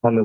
Hello.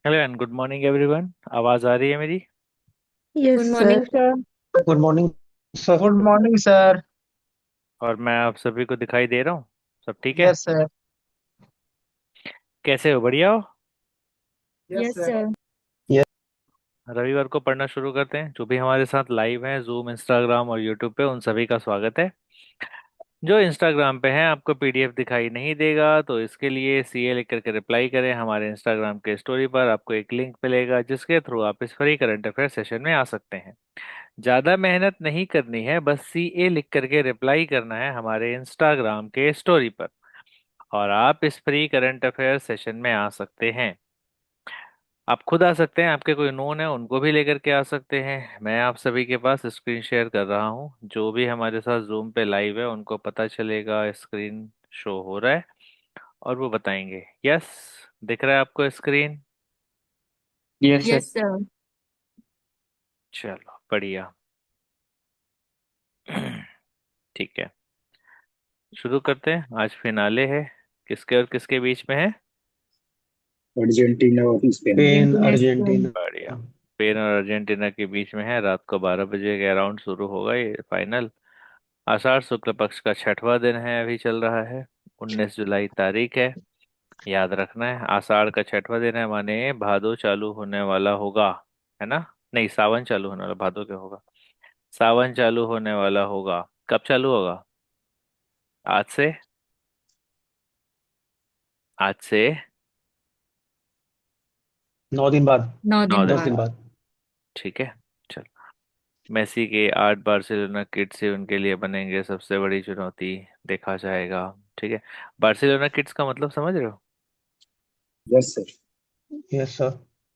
Hello and good morning everyone. आवाज आ रही है मेरी? Good yes morning sir. Sir. Good morning sir. Good morning sir. और मैं आप सभी को दिखाई दे रहा हूँ। सब ठीक है? Yes sir. कैसे हो? बढ़िया हो? Yes yes sir. सर। ये रविवार को पढ़ना शुरू करते हैं। जो भी हमारे साथ लाइव हैं जूम, इंस्टाग्राम और यूट्यूब पे, उन सभी का स्वागत है। जो इंस्टाग्राम पे हैं, आपको पीडीएफ दिखाई नहीं देगा तो इसके लिए सीए लिख करके रिप्लाई करें हमारे इंस्टाग्राम के स्टोरी पर। आपको एक लिंक मिलेगा जिसके थ्रू आप इस फ्री करंट अफेयर सेशन में आ सकते हैं। ज्यादा मेहनत नहीं करनी है, बस सीए लिख करके रिप्लाई करना है हमारे इंस्टाग्राम के स्टोरी पर और आप इस फ्री करंट अफेयर सेशन में आ सकते हैं। आप खुद आ सकते हैं, आपके कोई नोन है उनको भी लेकर के आ सकते हैं। मैं आप सभी के पास स्क्रीन शेयर कर रहा हूँ। जो भी हमारे साथ जूम पे लाइव है उनको पता चलेगा स्क्रीन शो हो रहा है और वो बताएंगे। यस, दिख रहा है आपको screen? Yes sir. Yes sir. चलो बढ़िया। ठीक है, शुरू करते हैं। आज फिनाले है। किसके और किसके बीच में है? अर्जेंटीना और स्पेन। Yes sir. अर्जेंटीना। बढ़िया। स्पेन और अर्जेंटीना के बीच में है। रात को 12 बजे के अराउंड शुरू होगा ये फाइनल। आषाढ़ शुक्ल पक्ष का छठवां दिन है, अभी चल रहा है। 19 जुलाई तारीख है। याद रखना है, आषाढ़ का छठवां दिन है माने भादो चालू होने वाला होगा। है ना? नहीं, सावन चालू होने वाला, भादो क्या होगा। सावन चालू होने वाला होगा। कब चालू होगा? आज से। आज से 9 दिन बाद। 9 दिन 9 दिन 10 दिन बाद। बाद। बाद। ठीक है। चल, मेसी के 8 बार्सिलोना किट्स ही उनके लिए बनेंगे सबसे बड़ी चुनौती। देखा जाएगा। ठीक है। बार्सिलोना किट्स का मतलब समझ रहे हो? Yes sir. Yes sir.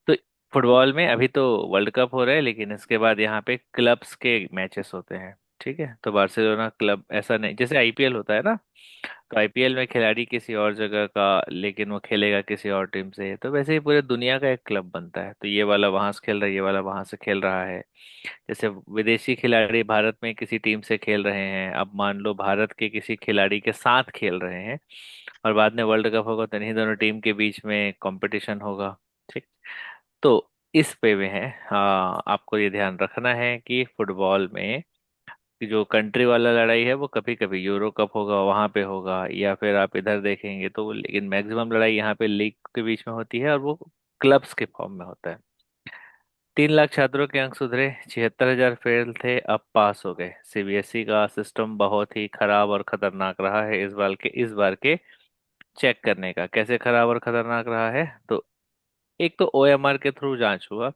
तो फुटबॉल में अभी तो वर्ल्ड कप हो रहा है, लेकिन इसके बाद यहाँ पे क्लब्स के मैचेस होते हैं। ठीक है, तो बार्सिलोना क्लब ऐसा नहीं जैसे आईपीएल होता है ना। तो आईपीएल में खिलाड़ी किसी और जगह का, लेकिन वो खेलेगा किसी और टीम से, तो वैसे ही पूरे दुनिया का एक क्लब बनता है। तो ये वाला वहां से खेल रहा है, ये वाला वहां से खेल रहा है। जैसे विदेशी खिलाड़ी भारत में किसी टीम से खेल रहे हैं, अब मान लो भारत के किसी खिलाड़ी के साथ खेल रहे हैं और बाद में वर्ल्ड कप होगा तो इन्हीं दोनों टीम के बीच में कंपटीशन होगा। ठीक। तो इस पे में है, हाँ, आपको ये ध्यान रखना है कि फुटबॉल में कि जो कंट्री वाला लड़ाई है वो कभी कभी यूरो कप होगा वहां पे होगा, या फिर आप इधर देखेंगे तो, लेकिन मैक्सिमम लड़ाई यहाँ पे लीग के बीच में होती है और वो क्लब्स के फॉर्म में होता है। 3 लाख छात्रों के अंक सुधरे, 76,000 फेल थे, अब पास हो गए। सीबीएसई का सिस्टम बहुत ही खराब और खतरनाक रहा है इस बार के चेक करने का। कैसे खराब और खतरनाक रहा है? तो एक तो ओएमआर के थ्रू जांच हुआ,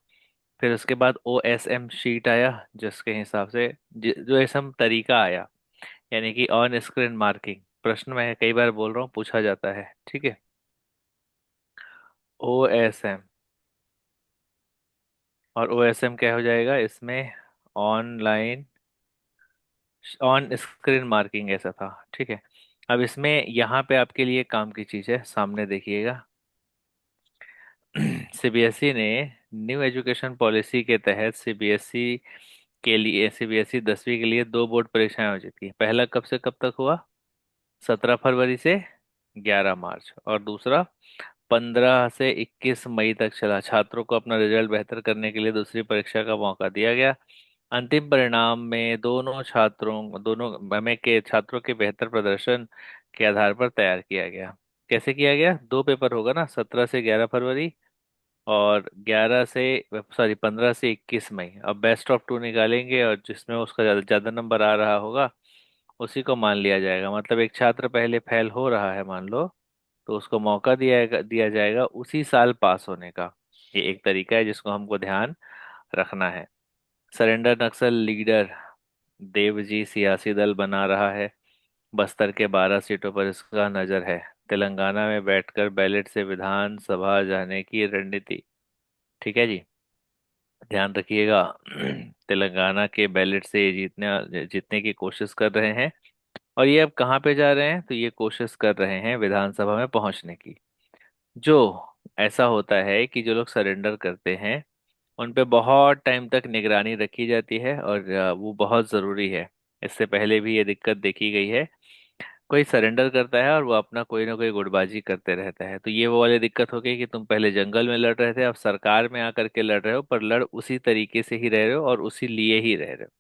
फिर उसके बाद ओएसएम शीट आया, जिसके हिसाब से जो एसएम तरीका आया, यानी कि ऑन स्क्रीन मार्किंग। प्रश्न में कई बार बोल रहा हूँ, पूछा जाता है। ठीक है। ओएसएम, और ओएसएम क्या हो जाएगा इसमें? ऑनलाइन, ऑन स्क्रीन मार्किंग ऐसा था, ठीक है। अब इसमें यहाँ पे आपके लिए काम की चीज़ है, सामने देखिएगा। सीबीएसई ने न्यू एजुकेशन पॉलिसी के तहत सीबीएसई 10वीं के लिए दो बोर्ड परीक्षाएं आयोजित की। पहला कब से कब तक हुआ? 17 फरवरी से 11 मार्च, और दूसरा 15 से 21 मई तक चला। छात्रों को अपना रिजल्ट बेहतर करने के लिए दूसरी परीक्षा का मौका दिया गया। अंतिम परिणाम में दोनों में के छात्रों के बेहतर प्रदर्शन के आधार पर तैयार किया गया। कैसे किया गया? दो पेपर होगा ना, 17 से 11 फरवरी, और 15 से 21 मई। अब बेस्ट ऑफ टू निकालेंगे, और जिसमें उसका ज़्यादा ज़्यादा नंबर आ रहा होगा उसी को मान लिया जाएगा। मतलब एक छात्र पहले फेल हो रहा है मान लो, तो उसको मौका दिया जाएगा उसी साल पास होने का। ये एक तरीका है जिसको हमको ध्यान रखना है। सरेंडर नक्सल लीडर देवजी सियासी दल बना रहा है। बस्तर के 12 सीटों पर इसका नजर है। तेलंगाना में बैठकर बैलेट से विधानसभा जाने की रणनीति। ठीक है जी, ध्यान रखिएगा। तेलंगाना के बैलेट से ये जीतने की कोशिश कर रहे हैं। और ये अब कहाँ पे जा रहे हैं? तो ये कोशिश कर रहे हैं विधानसभा में पहुंचने की। जो ऐसा होता है कि जो लोग सरेंडर करते हैं उन पे बहुत टाइम तक निगरानी रखी जाती है, और वो बहुत ज़रूरी है। इससे पहले भी ये दिक्कत देखी गई है। कोई सरेंडर करता है और वो अपना कोई ना कोई गुटबाजी करते रहता है, तो ये वो वाली दिक्कत हो गई कि तुम पहले जंगल में लड़ रहे थे, अब सरकार में आकर के लड़ रहे हो, पर लड़ उसी तरीके से ही रह रहे हो और उसी लिए ही रह रहे हो।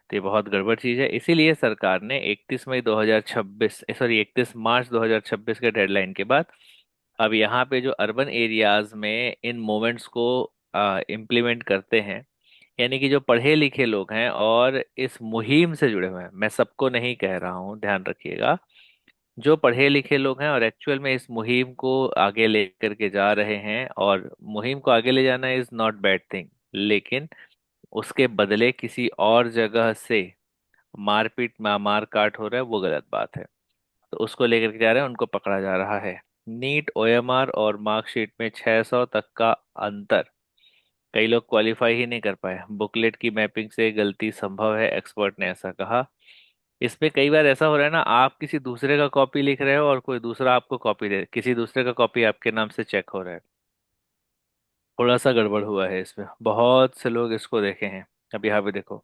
तो ये बहुत गड़बड़ चीज़ है। इसीलिए सरकार ने 31 मार्च 2026 के डेडलाइन के बाद अब यहाँ पे जो अर्बन एरियाज में इन मोमेंट्स को इम्प्लीमेंट करते हैं, यानी कि जो पढ़े लिखे लोग हैं और इस मुहिम से जुड़े हुए हैं, मैं सबको नहीं कह रहा हूँ, ध्यान रखिएगा, जो पढ़े लिखे लोग हैं और एक्चुअल में इस मुहिम को आगे लेकर के जा रहे हैं, और मुहिम को आगे ले जाना इज नॉट बैड थिंग, लेकिन उसके बदले किसी और जगह से मार काट हो रहा है, वो गलत बात है। तो उसको लेकर के जा रहे हैं, उनको पकड़ा जा रहा है। नीट ओएमआर और मार्कशीट में 600 तक का अंतर। कई लोग क्वालिफाई ही नहीं कर पाए। बुकलेट की मैपिंग से गलती संभव है, एक्सपर्ट ने ऐसा कहा। इसमें कई बार ऐसा हो रहा है ना, आप किसी दूसरे का कॉपी लिख रहे हो और कोई दूसरा आपको कॉपी दे, किसी दूसरे का कॉपी आपके नाम से चेक हो रहा है। थोड़ा सा गड़बड़ हुआ है इसमें, बहुत से लोग इसको देखे हैं। अब यहाँ पे देखो,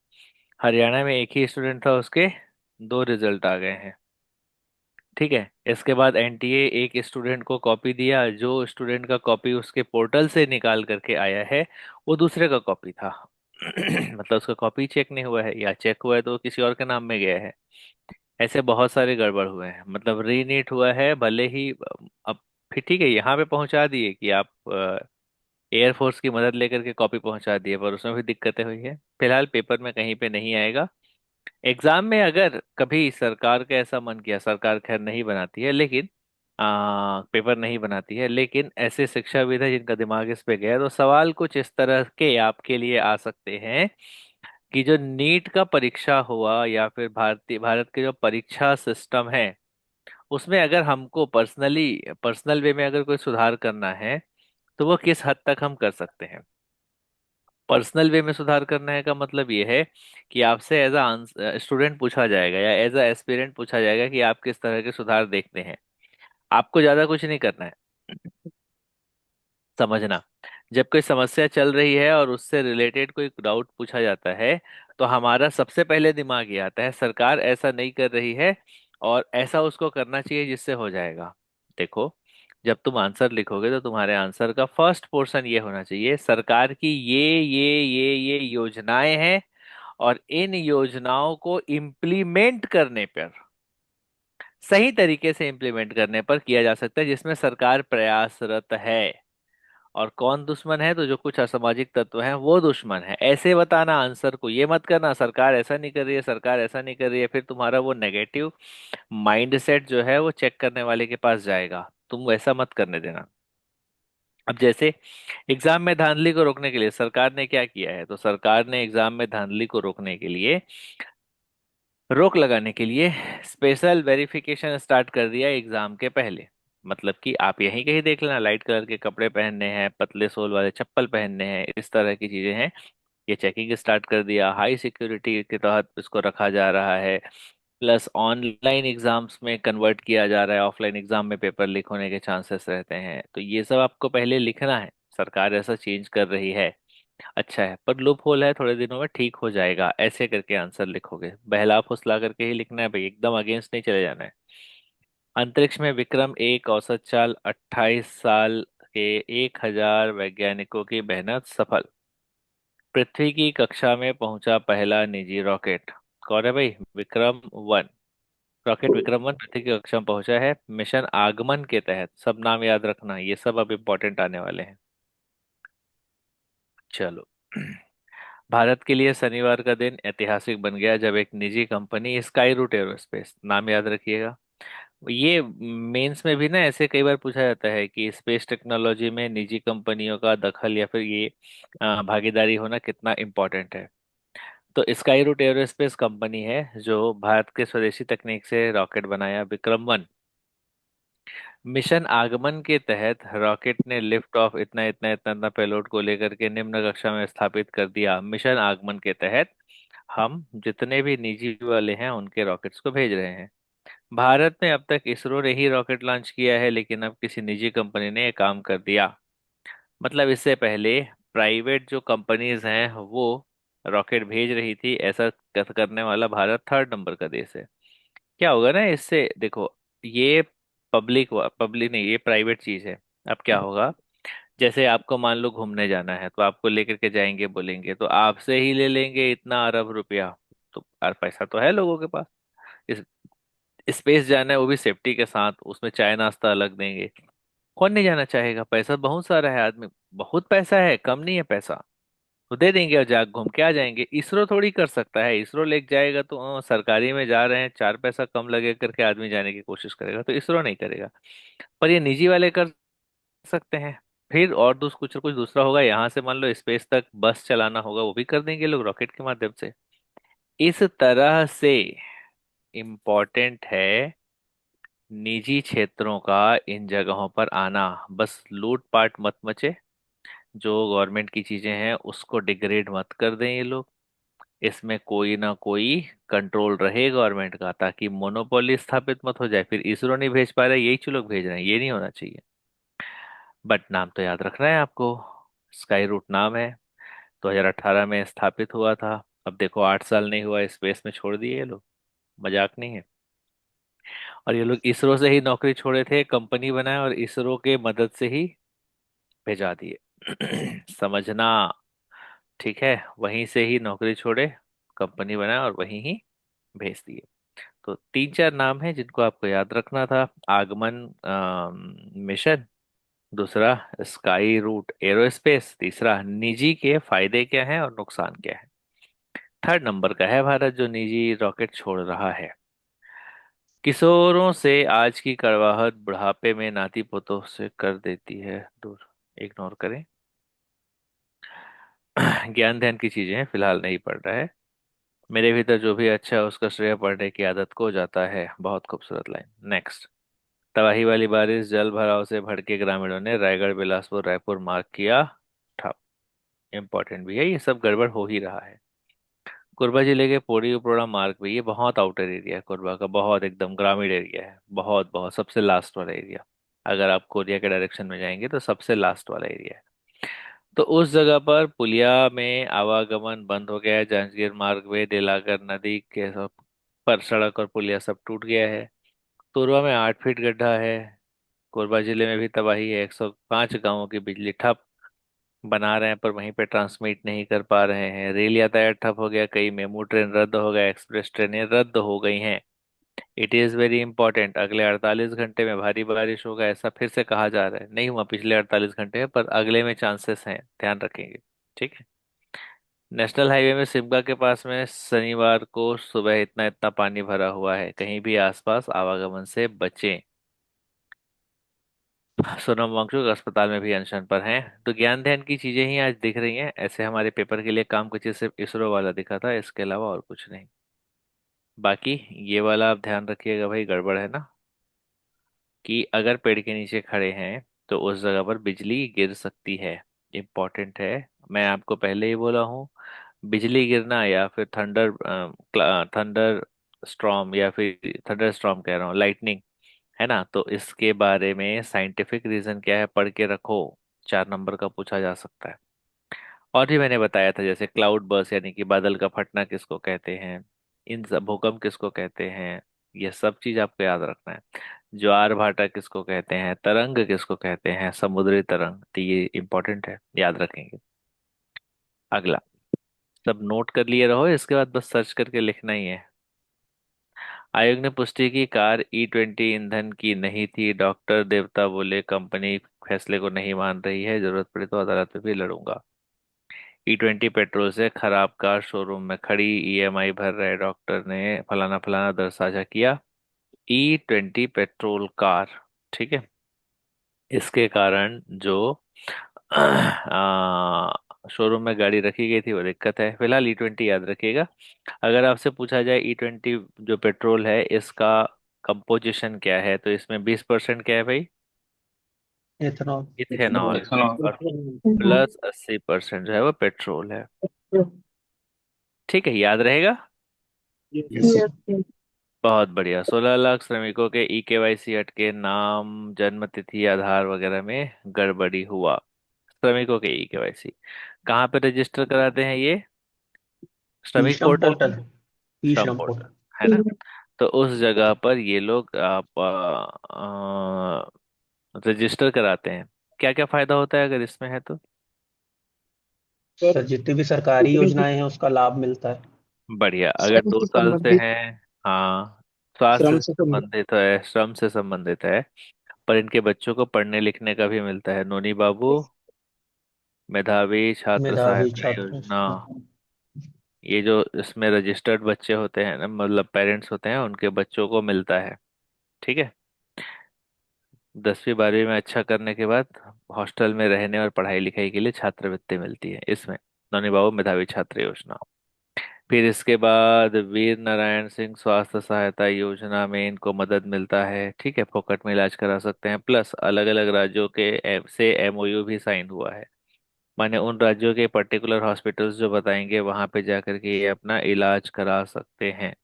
हरियाणा में एक ही स्टूडेंट था, उसके दो रिजल्ट आ गए हैं। ठीक है, इसके बाद एनटीए एक स्टूडेंट को कॉपी दिया, जो स्टूडेंट का कॉपी उसके पोर्टल से निकाल करके आया है वो दूसरे का कॉपी था। मतलब उसका कॉपी चेक नहीं हुआ है, या चेक हुआ है तो वो किसी और के नाम में गया है। ऐसे बहुत सारे गड़बड़ हुए हैं। मतलब रीनीट हुआ है भले ही, अब फिर ठीक है, यहाँ पे पहुंचा दिए कि आप एयरफोर्स की मदद लेकर के कॉपी पहुंचा दिए, पर उसमें भी दिक्कतें हुई है। फिलहाल पेपर में कहीं पे नहीं आएगा। एग्जाम में अगर कभी सरकार का ऐसा मन किया, सरकार खैर नहीं बनाती है, लेकिन पेपर नहीं बनाती है, लेकिन ऐसे शिक्षाविद है जिनका दिमाग इस पे गया है, तो सवाल कुछ इस तरह के आपके लिए आ सकते हैं कि जो नीट का परीक्षा हुआ या फिर भारत के जो परीक्षा सिस्टम है उसमें अगर हमको पर्सनल वे में अगर कोई सुधार करना है तो वो किस हद तक हम कर सकते हैं। पर्सनल वे में सुधार करना है का मतलब ये है कि आपसे एज अ स्टूडेंट पूछा जाएगा या एज अ एस्पिरेंट पूछा जाएगा कि आप किस तरह के सुधार देखते हैं। आपको ज्यादा कुछ नहीं करना है। समझना, जब कोई समस्या चल रही है और उससे रिलेटेड कोई डाउट पूछा जाता है, तो हमारा सबसे पहले दिमाग ये आता है सरकार ऐसा नहीं कर रही है और ऐसा उसको करना चाहिए जिससे हो जाएगा। देखो, जब तुम आंसर लिखोगे तो तुम्हारे आंसर का फर्स्ट पोर्शन ये होना चाहिए, सरकार की ये योजनाएं हैं, और इन योजनाओं को इम्प्लीमेंट करने पर, सही तरीके से इम्प्लीमेंट करने पर किया जा सकता है जिसमें सरकार प्रयासरत है। और कौन दुश्मन है? तो जो कुछ असामाजिक तत्व हैं वो दुश्मन है। ऐसे बताना आंसर को, ये मत करना सरकार ऐसा नहीं कर रही है, सरकार ऐसा नहीं कर रही है, फिर तुम्हारा वो नेगेटिव माइंडसेट जो है वो चेक करने वाले के पास जाएगा। तुम ऐसा मत करने देना। अब जैसे एग्जाम में धांधली को रोकने के लिए सरकार ने क्या किया है, तो सरकार ने एग्जाम में धांधली को रोकने के लिए, रोक लगाने के लिए स्पेशल वेरिफिकेशन स्टार्ट कर दिया एग्जाम के पहले। मतलब कि आप यहीं कहीं देख लेना, लाइट कलर के कपड़े पहनने हैं, पतले सोल वाले चप्पल पहनने हैं, इस तरह की चीजें हैं। ये चेकिंग स्टार्ट कर दिया, हाई सिक्योरिटी के तहत इसको रखा जा रहा है। प्लस ऑनलाइन एग्जाम्स में कन्वर्ट किया जा रहा है, ऑफलाइन एग्जाम में पेपर लीक होने के चांसेस रहते हैं, तो ये सब आपको पहले लिखना है। सरकार ऐसा चेंज कर रही है, अच्छा है, पर लूप होल है, थोड़े दिनों में ठीक हो जाएगा, ऐसे करके आंसर लिखोगे, बहला फुसला करके ही लिखना है भाई, एकदम अगेंस्ट नहीं चले जाना है। अंतरिक्ष में विक्रम एक, औसत चाल 28 साल के 1000 वैज्ञानिकों की मेहनत सफल। पृथ्वी की कक्षा में पहुंचा पहला निजी रॉकेट। कौन है भाई? विक्रम 1। रॉकेट विक्रम 1 पृथ्वी की कक्षा में पहुंचा है मिशन आगमन के तहत। सब नाम याद रखना, ये सब अब इम्पोर्टेंट आने वाले हैं। चलो। भारत के लिए शनिवार का दिन ऐतिहासिक बन गया जब एक निजी कंपनी स्काई रूट एरोस्पेस, नाम याद रखिएगा। ये मेंस में भी ना ऐसे कई बार पूछा जाता है कि स्पेस टेक्नोलॉजी में निजी कंपनियों का दखल या फिर ये भागीदारी होना कितना इम्पोर्टेंट है। तो स्काई रूट एरोस्पेस कंपनी है जो भारत के स्वदेशी तकनीक से रॉकेट बनाया विक्रम 1। मिशन आगमन के तहत रॉकेट ने लिफ्ट ऑफ इतना इतना इतना इतना पेलोड को लेकर के निम्न कक्षा में स्थापित कर दिया। मिशन आगमन के तहत हम जितने भी निजी वाले हैं उनके रॉकेट्स को भेज रहे हैं। भारत में अब तक इसरो ने ही रॉकेट लॉन्च किया है, लेकिन अब किसी निजी कंपनी ने ये काम कर दिया। मतलब इससे पहले प्राइवेट जो कंपनीज हैं वो रॉकेट भेज रही थी, ऐसा करने वाला भारत 3rd नंबर का देश है। क्या होगा ना इससे, देखो, ये पब्लिक पब्लिक नहीं, ये प्राइवेट चीज है। अब क्या होगा, जैसे आपको मान लो घूमने जाना है तो आपको लेकर के जाएंगे, बोलेंगे तो आपसे ही ले लेंगे इतना अरब रुपया। तो यार पैसा तो है लोगों के पास। इस स्पेस जाना है वो भी सेफ्टी के साथ, उसमें चाय नाश्ता अलग देंगे। कौन नहीं जाना चाहेगा? पैसा बहुत सारा है, आदमी बहुत पैसा है, कम नहीं है पैसा। तो दे देंगे और जा घूम के आ जाएंगे। इसरो थोड़ी कर सकता है, इसरो लेके जाएगा तो सरकारी में जा रहे हैं, 4 पैसा कम लगे करके आदमी जाने की कोशिश करेगा, तो इसरो नहीं करेगा। पर ये निजी वाले कर सकते हैं। फिर और कुछ कुछ दूसरा होगा, यहाँ से मान लो स्पेस तक बस चलाना होगा, वो भी कर देंगे लोग रॉकेट के माध्यम से। इस तरह से इम्पोर्टेंट है निजी क्षेत्रों का इन जगहों पर आना। बस लूट पाट मत मचे, जो गवर्नमेंट की चीजें हैं उसको डिग्रेड मत कर दें ये लोग। इसमें कोई ना कोई कंट्रोल रहे गवर्नमेंट का, ताकि मोनोपोली स्थापित मत हो जाए, फिर इसरो नहीं भेज पा रहे, यही चो लोग भेज रहे हैं, ये नहीं होना चाहिए। बट नाम तो याद रखना है आपको। स्काई रूट नाम है, 2018 में स्थापित हुआ था। अब देखो 8 साल नहीं हुआ, स्पेस में छोड़ दिए ये लोग, मजाक नहीं है। और ये लोग इसरो से ही नौकरी छोड़े थे, कंपनी बनाए और इसरो के मदद से ही भेजा दिए। समझना, ठीक है? वहीं से ही नौकरी छोड़े, कंपनी बनाए और वहीं ही भेज दिए। तो 3 4 नाम है जिनको आपको याद रखना था। आगमन मिशन, दूसरा स्काई रूट एरोस्पेस, तीसरा निजी के फायदे क्या हैं और नुकसान क्या है। 3rd नंबर का है भारत जो निजी रॉकेट छोड़ रहा है। किशोरों से आज की कड़वाहट बुढ़ापे में नाती पोतों से कर देती है दूर। इग्नोर करें। ज्ञान ध्यान की चीजें हैं, फिलहाल नहीं पढ़ रहा है। मेरे भीतर जो भी अच्छा है उसका श्रेय पढ़ने की आदत को जाता है। बहुत खूबसूरत लाइन। नेक्स्ट। तबाही वाली बारिश, जल भराव से भड़के ग्रामीणों ने रायगढ़ बिलासपुर रायपुर मार्ग किया ठप। इंपॉर्टेंट भी है, ये सब गड़बड़ हो ही रहा है। कोरबा जिले के पौड़ी उपरोड़ा मार्ग भी, ये बहुत आउटर एरिया है कोरबा का, बहुत एकदम ग्रामीण एरिया है, बहुत बहुत सबसे लास्ट वाला एरिया। अगर आप कोरिया के डायरेक्शन में जाएंगे तो सबसे लास्ट वाला एरिया है। तो उस जगह पर पुलिया में आवागमन बंद हो गया है। जांजगीर मार्ग में दिलाकर नदी के सब पर सड़क और पुलिया सब टूट गया है। तोरवा में 8 फीट गड्ढा है। कोरबा जिले में भी तबाही है, 105 गांवों की बिजली ठप। बना रहे हैं पर वहीं पे ट्रांसमिट नहीं कर पा रहे हैं। रेल यातायात ठप हो गया, कई मेमू ट्रेन रद्द हो गया, एक्सप्रेस ट्रेनें रद्द हो गई हैं। इट इज वेरी इंपॉर्टेंट, अगले 48 घंटे में भारी बारिश होगा ऐसा फिर से कहा जा रहा है, नहीं हुआ पिछले 48 घंटे में, पर अगले में चांसेस हैं, ध्यान रखेंगे। ठीक है। नेशनल हाईवे में सिमगा के पास में शनिवार को सुबह इतना इतना पानी भरा हुआ है, कहीं भी आसपास आवागमन से बचें। सोनम वांगचुक अस्पताल में भी अनशन पर हैं। तो ज्ञान ध्यान की चीजें ही आज दिख रही हैं, ऐसे हमारे पेपर के लिए काम कुछ सिर्फ इसरो वाला दिखा था, इसके अलावा और कुछ नहीं। बाकी ये वाला आप ध्यान रखिएगा भाई, गड़बड़ है ना। कि अगर पेड़ के नीचे खड़े हैं तो उस जगह पर बिजली गिर सकती है। इम्पोर्टेंट है। मैं आपको पहले ही बोला हूँ, बिजली गिरना या फिर थंडर स्ट्रॉम, या फिर थंडर स्ट्रॉम कह रहा हूँ, लाइटनिंग, है ना। तो इसके बारे में साइंटिफिक रीजन क्या है पढ़ के रखो, 4 नंबर का पूछा जा सकता है। और भी मैंने बताया था, जैसे क्लाउड बर्स्ट यानी कि बादल का फटना किसको कहते हैं, इन सब भूकंप किसको कहते हैं, ये सब चीज आपको याद रखना है। ज्वार भाटा किसको कहते हैं, तरंग किसको कहते हैं, समुद्री तरंग, तो ये इंपॉर्टेंट है, याद रखेंगे। अगला, सब नोट कर लिए रहो, इसके बाद बस सर्च करके लिखना ही है। आयोग ने पुष्टि की कार E20 ईंधन की नहीं थी, डॉक्टर देवता बोले कंपनी फैसले को नहीं मान रही है, जरूरत पड़े तो अदालत में भी लड़ूंगा। E20 पेट्रोल से खराब कार शोरूम में खड़ी, EMI भर रहे डॉक्टर ने फलाना फलाना दर साझा किया। E20 पेट्रोल कार, ठीक है, इसके कारण जो शोरूम में गाड़ी रखी गई थी वो दिक्कत है। फिलहाल E20 याद रखिएगा। अगर आपसे पूछा जाए E20 जो पेट्रोल है इसका कंपोजिशन क्या है, तो इसमें 20% क्या है भाई, इथेनॉल। इथेनॉल। इथेनॉल। और प्लस 80% जो है वो पेट्रोल है। ठीक है, याद रहेगा। Yes sir. बहुत बढ़िया। 16 लाख श्रमिकों के E KYC हटके, नाम जन्म तिथि आधार वगैरह में गड़बड़ी हुआ। श्रमिकों के E KYC कहाँ पे रजिस्टर कराते हैं ये, ई श्रमिक श्रम पोर्टल में, पोर्टल। ई श्रम श्रम पोर्टल, पोर्टल। है ना। तो उस जगह पर ये लोग आप रजिस्टर कराते हैं। क्या क्या फायदा होता है अगर इसमें है तो। सर जितनी भी सरकारी योजनाएं हैं उसका लाभ मिलता है। बढ़िया, अगर श्रम दो से साल से संबंधित। हैं। हाँ, स्वास्थ्य श्रम से से संबंधित। संबंधित है, श्रम से संबंधित है, पर इनके बच्चों को पढ़ने लिखने का भी मिलता है। नोनी बाबू मेधावी छात्र मेधावी सहायता छात्र। योजना, ये जो इसमें रजिस्टर्ड बच्चे होते हैं ना, मतलब पेरेंट्स होते हैं, उनके बच्चों को मिलता है। ठीक है। 10वीं 12वीं में अच्छा करने के बाद हॉस्टल में रहने और पढ़ाई लिखाई के लिए छात्रवृत्ति मिलती है इसमें, नौनी बाबू मेधावी छात्र योजना। फिर इसके बाद वीर नारायण सिंह स्वास्थ्य सहायता योजना में इनको मदद मिलता है, ठीक है, फोकट में इलाज करा सकते हैं, प्लस अलग अलग राज्यों के से MOU भी साइन हुआ है। माने उन राज्यों के पर्टिकुलर हॉस्पिटल्स जो बताएंगे वहां पे जाकर के ये अपना इलाज करा सकते हैं।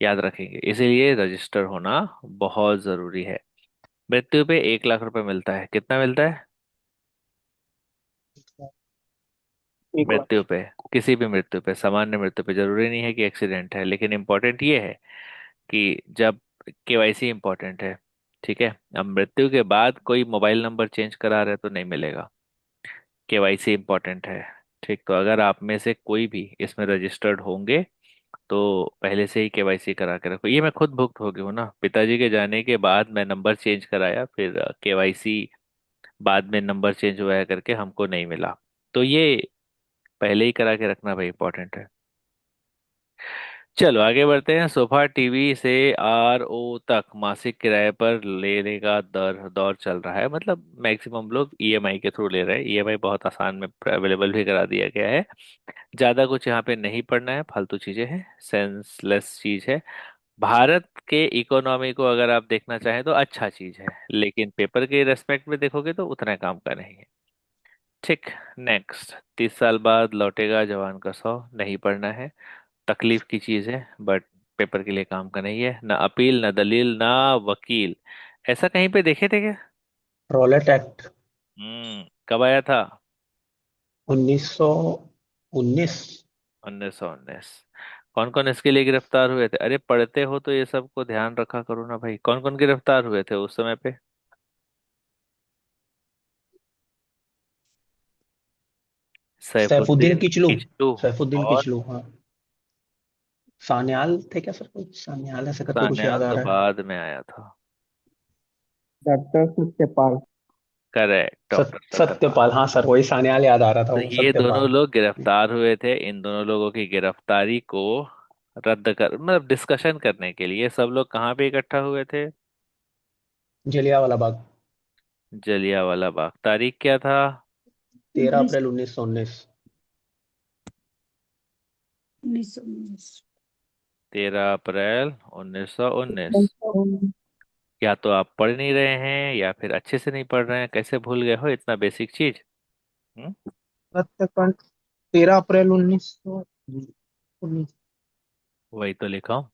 याद रखेंगे, इसीलिए रजिस्टर होना बहुत जरूरी है। मृत्यु पे 1 लाख रुपए मिलता है, कितना मिलता है 1 लाख। मृत्यु पे, किसी भी मृत्यु पे, सामान्य मृत्यु पे, जरूरी नहीं है कि एक्सीडेंट है, लेकिन इम्पोर्टेंट ये है कि जब KYC इम्पोर्टेंट है, ठीक है। अब मृत्यु के बाद कोई मोबाइल नंबर चेंज करा रहे तो नहीं मिलेगा, KYC इम्पोर्टेंट है। ठीक, तो अगर आप में से कोई भी इसमें रजिस्टर्ड होंगे तो पहले से ही KYC करा के रखो। ये मैं खुद भुगत हो गया हूँ ना, पिताजी के जाने के बाद मैं नंबर चेंज कराया, फिर KYC बाद में नंबर चेंज हुआ है करके हमको नहीं मिला। तो ये पहले ही करा के रखना भाई, इंपॉर्टेंट है। चलो आगे बढ़ते हैं। सोफा टीवी से RO तक मासिक किराए पर लेने का दौर चल रहा है, मतलब मैक्सिमम लोग EMI के थ्रू ले रहे हैं। EMI बहुत आसान में अवेलेबल भी करा दिया गया है। ज्यादा कुछ यहाँ पे नहीं पढ़ना है, फालतू चीजें हैं, सेंसलेस चीज है। भारत के इकोनॉमी को अगर आप देखना चाहें तो अच्छा चीज है, लेकिन पेपर के रेस्पेक्ट में देखोगे तो उतना काम का नहीं है। ठीक। नेक्स्ट, 30 साल बाद लौटेगा जवान का 100, नहीं पढ़ना है, तकलीफ की चीज है, बट पेपर के लिए काम का नहीं है। ना अपील, ना दलील, ना वकील, ऐसा कहीं पे देखे थे क्या। Rowlatt act. कब आया था। 1919। 1919। कौन कौन इसके लिए गिरफ्तार हुए थे, अरे पढ़ते हो तो ये सब को ध्यान रखा करो ना भाई, कौन कौन गिरफ्तार हुए थे उस समय पे। सैफुद्दीन सैफुद्दीन किचलू। किचलू, सैफुद्दीन और किचलू, हाँ। सान्याल थे क्या सर, कुछ सान्याल ऐसे करके कुछ सान्याल याद आ तो रहा है। बाद में आया था। Doctor Satyapal. Correct, doctor Satyapal. Satyapal, हाँ सर, वही सान्याल याद आ रहा था, तो वो ये दोनों सत्यपाल। लोग गिरफ्तार हुए थे। इन दोनों लोगों की गिरफ्तारी को रद्द कर, मतलब डिस्कशन करने के लिए सब लोग कहाँ पे इकट्ठा हुए थे। जलियांवाला बाग। जलियांवाला बाग। तारीख क्या था। 13 अप्रैल 1919। 1919। 13 अप्रैल 1919। या तो आप पढ़ नहीं रहे हैं या फिर अच्छे से नहीं पढ़ रहे हैं, कैसे भूल गए हो इतना बेसिक चीज। हम्म। हत्याकांड 13 अप्रैल 1919। वही तो लिखा हूँ।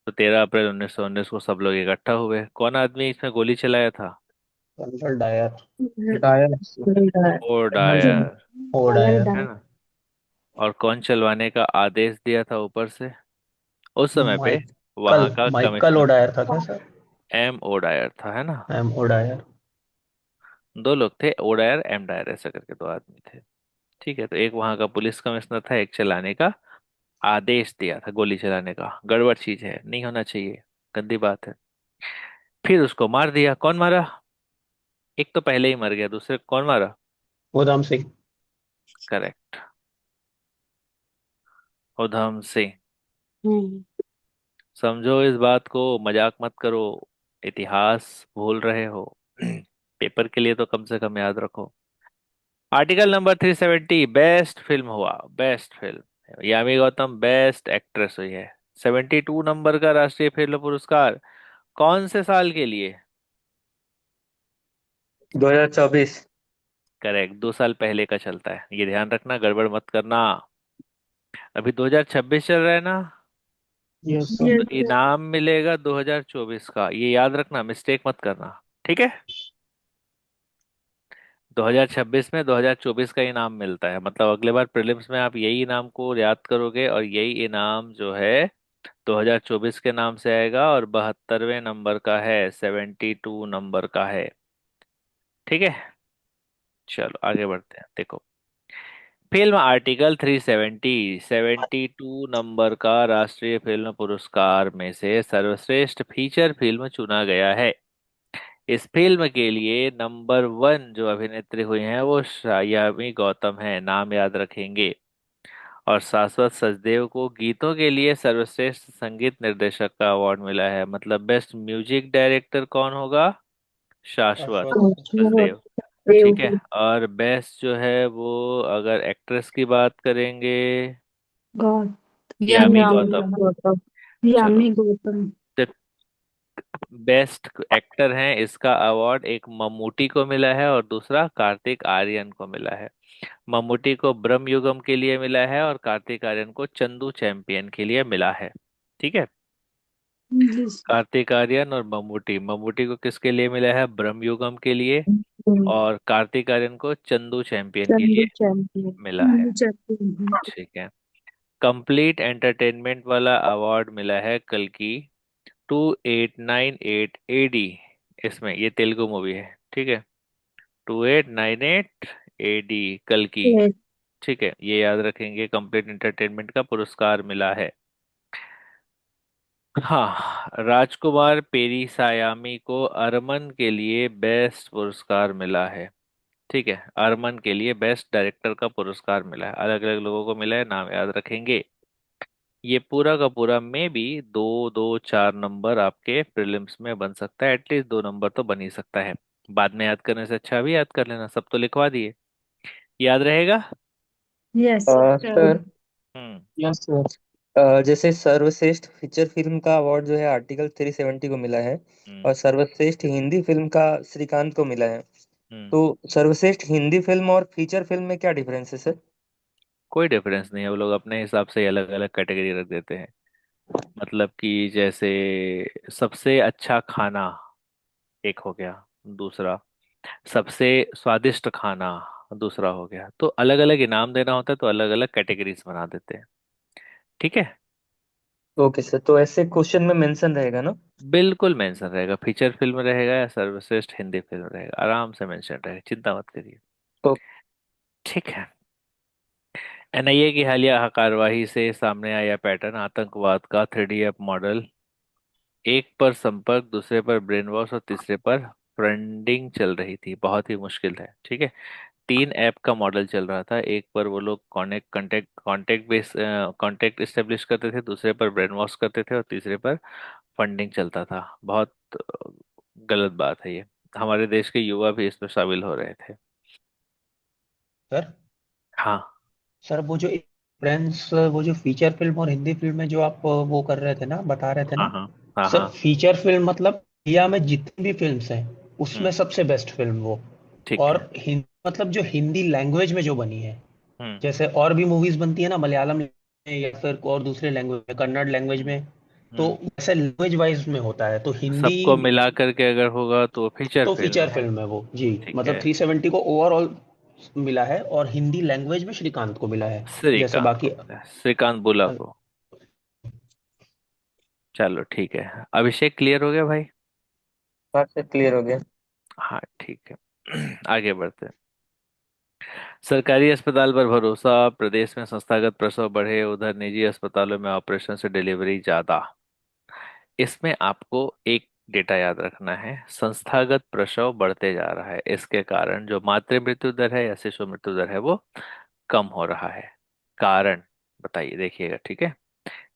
तो 13 अप्रैल 1919 को सब लोग इकट्ठा हुए। कौन आदमी इसमें गोली चलाया था? General Dyer. डायर। ओ जनरल डायर। O'Dwyer. है ना। और कौन चलवाने का आदेश दिया था ऊपर से उस समय पे? माइकल वहां का माइकल ओ कमिश्नर डायर था क्या सर? एम ओ डायर था, है ना। M O'Dwyer. दो लोग थे, ओ डायर एम डायर, ऐसा करके दो आदमी थे। ठीक है, तो एक वहां का पुलिस कमिश्नर था, एक चलाने का आदेश दिया था, गोली चलाने का। गड़बड़ चीज है, नहीं होना चाहिए, गंदी बात है। फिर उसको मार दिया। कौन मारा? एक तो पहले ही मर गया, दूसरे को कौन मारा? उधम सिंह। करेक्ट, उधम सिंह। हम्म। समझो इस बात को, मजाक मत करो। इतिहास भूल रहे हो पेपर के लिए तो कम से कम याद रखो। आर्टिकल नंबर 370 बेस्ट फिल्म हुआ। Best film Yami Gautam best actress हुई है। 72 नंबर का राष्ट्रीय फिल्म पुरस्कार कौन से साल के लिए? 2024। करेक्ट, 2 साल पहले का चलता है, ये ध्यान रखना, गड़बड़ मत करना। अभी 2026 चल रहा है ना। यस तो सर। इनाम मिलेगा 2024 का, ये याद रखना, मिस्टेक मत करना। ठीक है। 2026 में 2024 का इनाम मिलता है, मतलब अगले बार प्रीलिम्स में आप यही इनाम को याद करोगे और यही इनाम जो है 2024 के नाम से आएगा, और 72वें नंबर का है, 72 नंबर का है। ठीक है। चलो आगे बढ़ते हैं। देखो, फिल्म आर्टिकल 370 72 नंबर का राष्ट्रीय फिल्म पुरस्कार में से सर्वश्रेष्ठ फीचर फिल्म चुना गया है। इस फिल्म के लिए नंबर 1 जो अभिनेत्री हुई हैं वो यामी गौतम है, नाम याद रखेंगे। और शाश्वत सचदेव को गीतों के लिए सर्वश्रेष्ठ संगीत निर्देशक का अवार्ड मिला है। मतलब बेस्ट म्यूजिक डायरेक्टर कौन होगा? शाश्वत शाश्वत। सचदेव। ठीक है। और बेस्ट जो है वो, अगर एक्ट्रेस की बात करेंगे, गौत यामी यामी गौतम। गौतम। चलो, यामी गौतम। बेस्ट एक्टर हैं इसका अवार्ड एक मम्मूटी को मिला है और दूसरा कार्तिक आर्यन को मिला है। मम्मूटी को ब्रह्मयुगम के लिए मिला है और कार्तिक आर्यन को चंदू चैंपियन के लिए मिला है। ठीक है। जिस कार्तिक आर्यन और मम्मूटी, मम्मूटी को किसके लिए मिला है? ब्रह्मयुगम के लिए। और कार्तिक आर्यन को चंदू चैंपियन के चंदू लिए चैंपियन। मिला है। चंदू चैंपियन। ठीक है। कंप्लीट एंटरटेनमेंट वाला अवार्ड मिला है कल की 2898 AD। इसमें ये तेलुगु मूवी है। ठीक है। 2898 AD कल की। है। ठीक है, ये याद रखेंगे, कंप्लीट एंटरटेनमेंट का पुरस्कार मिला है। हाँ, राजकुमार पेरिसायामी को अरमन के लिए बेस्ट पुरस्कार मिला है। ठीक है, अरमन के लिए बेस्ट डायरेक्टर का पुरस्कार मिला है, अलग अलग लोगों को मिला है, नाम याद रखेंगे। ये पूरा का पूरा में भी 2 2 4 नंबर आपके प्रीलिम्स में बन सकता है, एटलीस्ट 2 नंबर तो बन ही सकता है। बाद में याद करने से अच्छा भी याद कर लेना, सब तो लिखवा दिए, याद रहेगा। Yes sir. Sir. Hmm. Yes sir. जैसे सर्वश्रेष्ठ फीचर फिल्म का अवार्ड जो है आर्टिकल 370 को मिला है, हम्म। और सर्वश्रेष्ठ हिंदी फिल्म का श्रीकांत को मिला है। हम्म। तो सर्वश्रेष्ठ हिंदी फिल्म और फीचर फिल्म में क्या डिफरेंस है सर? कोई डिफरेंस नहीं है, वो लोग अपने हिसाब से अलग अलग कैटेगरी रख देते हैं। मतलब कि जैसे सबसे अच्छा खाना एक हो गया, दूसरा सबसे स्वादिष्ट खाना दूसरा हो गया, तो अलग अलग इनाम देना होता है तो अलग अलग कैटेगरीज बना देते हैं। ठीक है। ओके सर, तो ऐसे क्वेश्चन में मेंशन रहेगा ना? बिल्कुल मेंशन रहेगा, फीचर फिल्म रहेगा या सर्वश्रेष्ठ हिंदी फिल्म रहेगा, आराम से मेंशन रहेगा, चिंता मत करिए। तो ठीक है। एनआईए की हालिया कार्यवाही से सामने आया पैटर्न, आतंकवाद का 3D ऐप मॉडल। एक पर संपर्क, दूसरे पर ब्रेन वॉश और तीसरे पर फंडिंग चल रही थी, बहुत ही मुश्किल है। ठीक है। 3 ऐप का मॉडल चल रहा था, एक पर वो लोग contact contact contact base contact establish करते थे, दूसरे पर ब्रेन वॉश करते थे और तीसरे पर फंडिंग चलता था। बहुत गलत बात है ये। हमारे देश के युवा भी इसमें शामिल हो रहे थे। सर। हाँ। सर वो जो फ्रेंड्स, वो जो फीचर फिल्म और हिंदी फिल्म में जो आप वो कर रहे थे ना, बता रहे थे हाँ। ना, हाँ। हाँ सर हाँ। फीचर फिल्म मतलब इंडिया में जितनी भी फिल्म्स हैं उसमें हम्म। सबसे बेस्ट फिल्म वो। ठीक और है। हिंदी मतलब जो हिंदी लैंग्वेज में जो बनी है, हम्म। जैसे और भी मूवीज बनती है ना मलयालम में या फिर और दूसरे लैंग्वेज में, कन्नड़ लैंग्वेज हम्म। में, तो हम्म। वैसे लैंग्वेज वाइज में होता है तो हिंदी सबको मिला करके अगर होगा तो फीचर तो फिल्म फीचर है। फिल्म है वो जी। ठीक मतलब है। 370 को ओवरऑल मिला है और हिंदी लैंग्वेज में श्रीकांत को मिला है। जैसे श्रीकांत को बाकी मिला है, श्रीकांत बुला को। चलो ठीक है। अभिषेक क्लियर हो गया भाई? हाँ सर, क्लियर हो गया। हाँ ठीक है। आगे बढ़ते हैं। सरकारी अस्पताल पर भरोसा, प्रदेश में संस्थागत प्रसव बढ़े, उधर निजी अस्पतालों में ऑपरेशन से डिलीवरी ज्यादा। इसमें आपको एक डेटा याद रखना है, संस्थागत प्रसव बढ़ते जा रहा है, इसके कारण जो मातृ मृत्यु दर है या शिशु मृत्यु दर है वो कम हो रहा है। कारण बताइए, देखिएगा ठीक है।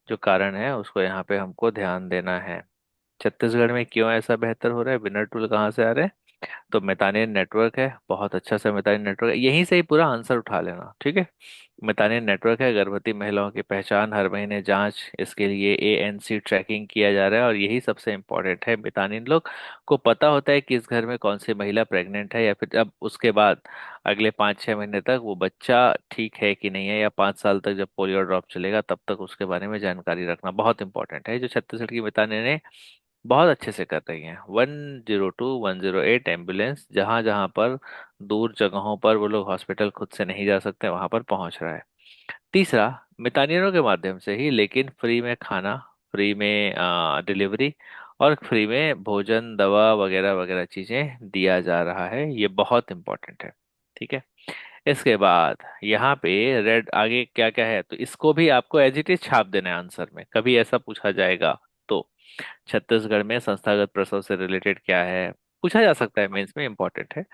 जो कारण है उसको यहाँ पे हमको ध्यान देना है। छत्तीसगढ़ में क्यों ऐसा बेहतर हो रहा है, विनर टूल कहाँ से आ रहे हैं? तो मितानिन नेटवर्क है, बहुत अच्छा सा मितानिन नेटवर्क है, यहीं से ही पूरा आंसर उठा लेना ठीक है। मितानिन नेटवर्क है, गर्भवती महिलाओं की पहचान, हर महीने जांच, इसके लिए एएनसी ट्रैकिंग किया जा रहा है, और यही सबसे इम्पोर्टेंट है। मितानिन लोग को पता होता है कि इस घर में कौन सी महिला प्रेग्नेंट है, या फिर अब उसके बाद अगले 5-6 महीने तक वो बच्चा ठीक है कि नहीं है, या 5 साल तक जब पोलियो ड्रॉप चलेगा तब तक उसके बारे में जानकारी रखना बहुत इंपॉर्टेंट है। जो छत्तीसगढ़ की मितानिन है बहुत अच्छे से कर रही हैं। 102 108 एम्बुलेंस जहां जहां पर दूर जगहों पर वो लोग हॉस्पिटल खुद से नहीं जा सकते वहां पर पहुंच रहा है। तीसरा, मितानिनों के माध्यम से ही लेकिन फ्री में खाना, फ्री में डिलीवरी, और फ्री में भोजन दवा वगैरह वगैरह चीजें दिया जा रहा है, ये बहुत इंपॉर्टेंट है। ठीक है। इसके बाद यहाँ पे रेड आगे क्या क्या है, तो इसको भी आपको एज इट इज छाप देना है आंसर में, कभी ऐसा पूछा जाएगा तो। छत्तीसगढ़ में संस्थागत प्रसव से रिलेटेड क्या है, पूछा जा सकता है, मेंस में इंपॉर्टेंट है।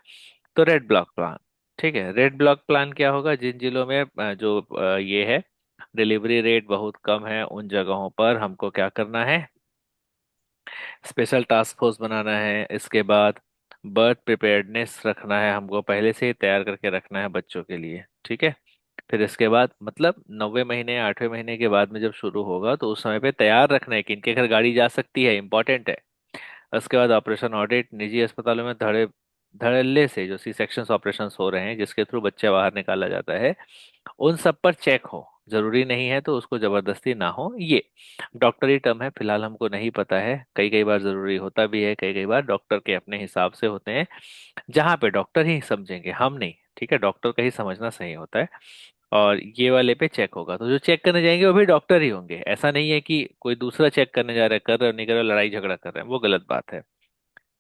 तो रेड ब्लॉक प्लान। ठीक है, रेड ब्लॉक प्लान क्या होगा, जिन जिलों में ये है, डिलीवरी रेट बहुत कम है, उन जगहों पर हमको क्या करना है, स्पेशल टास्क फोर्स बनाना है। इसके बाद बर्थ प्रिपेयर्डनेस रखना है, हमको पहले से ही तैयार करके रखना है बच्चों के लिए। ठीक है। फिर इसके बाद मतलब 9वें महीने 8वें महीने के बाद में जब शुरू होगा तो उस समय पे तैयार रखना है कि इनके घर गाड़ी जा सकती है, इंपॉर्टेंट है। उसके बाद ऑपरेशन ऑडिट, निजी अस्पतालों में धड़ल्ले से जो सी सेक्शन ऑपरेशन हो रहे हैं जिसके थ्रू बच्चा बाहर निकाला जाता है, उन सब पर चेक हो, जरूरी नहीं है तो उसको जबरदस्ती ना हो। ये डॉक्टरी टर्म है, फिलहाल हमको नहीं पता है, कई कई बार जरूरी होता भी है, कई कई बार डॉक्टर के अपने हिसाब से होते हैं, जहाँ पे डॉक्टर ही समझेंगे, हम नहीं। ठीक है, डॉक्टर का ही समझना सही होता है। और ये वाले पे चेक होगा, तो जो चेक करने जाएंगे वो भी डॉक्टर ही होंगे, ऐसा नहीं है कि कोई दूसरा चेक करने जा रहा है, कर रहे हो नहीं कर रहे हो, लड़ाई झगड़ा कर रहे हैं, वो गलत बात है।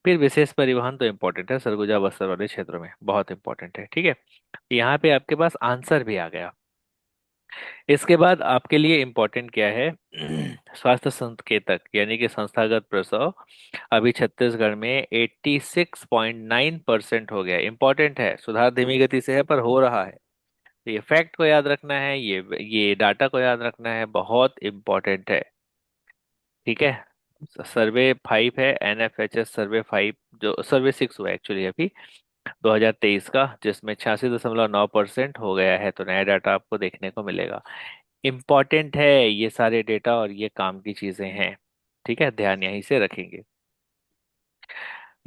फिर विशेष परिवहन तो इम्पोर्टेंट है, सरगुजा बस्तर वाले क्षेत्रों में बहुत इंपॉर्टेंट है। ठीक है। यहाँ पे आपके पास आंसर भी आ गया। इसके बाद आपके लिए इम्पोर्टेंट क्या है, स्वास्थ्य संकेतक यानी कि संस्थागत प्रसव अभी छत्तीसगढ़ में 86.9% हो गया, इंपॉर्टेंट है, सुधार धीमी गति से है पर हो रहा है। तो ये फैक्ट को याद रखना है, ये डाटा को याद रखना है, बहुत इंपॉर्टेंट है। ठीक है। सर्वे 5 है, एनएफएचएस सर्वे 5, जो सर्वे 6 हुआ एक्चुअली अभी 2023 का, जिसमें 86.9% हो गया है, तो नया डाटा आपको देखने को मिलेगा। इम्पॉर्टेंट है ये सारे डेटा और ये काम की चीजें हैं। ठीक है, ध्यान यहीं से रखेंगे।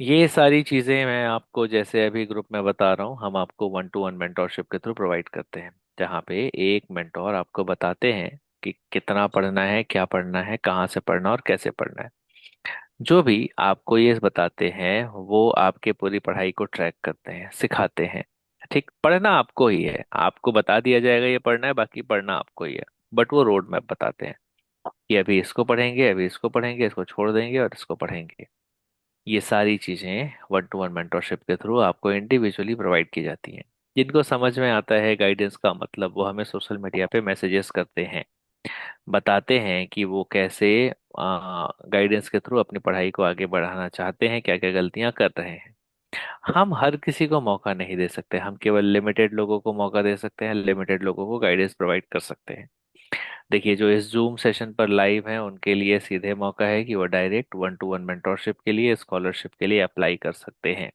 ये सारी चीजें मैं आपको जैसे अभी ग्रुप में बता रहा हूँ, हम आपको 1-to-1 मेंटोरशिप के थ्रू प्रोवाइड करते हैं, जहाँ पे एक मेंटोर आपको बताते हैं कि कितना पढ़ना है, क्या पढ़ना है, कहाँ से पढ़ना और कैसे पढ़ना है। जो भी आपको ये बताते हैं वो आपके पूरी पढ़ाई को ट्रैक करते हैं, सिखाते हैं। ठीक, पढ़ना आपको ही है, आपको बता दिया जाएगा ये पढ़ना है, बाकी पढ़ना आपको ही है। बट वो रोड मैप बताते हैं कि अभी इसको पढ़ेंगे, अभी इसको पढ़ेंगे, इसको छोड़ देंगे और इसको पढ़ेंगे। ये सारी चीजें 1-to-1 मेंटोरशिप के थ्रू आपको इंडिविजुअली प्रोवाइड की जाती हैं। जिनको समझ में आता है गाइडेंस का मतलब, वो हमें सोशल मीडिया पे मैसेजेस करते हैं, बताते हैं कि वो कैसे गाइडेंस के थ्रू अपनी पढ़ाई को आगे बढ़ाना चाहते हैं, क्या क्या गलतियां कर रहे हैं। हम हर किसी को मौका नहीं दे सकते, हम केवल लिमिटेड लोगों को मौका दे सकते हैं, लिमिटेड लोगों को गाइडेंस प्रोवाइड कर सकते हैं। देखिए, जो इस जूम सेशन पर लाइव हैं उनके लिए सीधे मौका है कि वो डायरेक्ट 1-to-1 मेंटोरशिप के लिए, स्कॉलरशिप के लिए अप्लाई कर सकते हैं।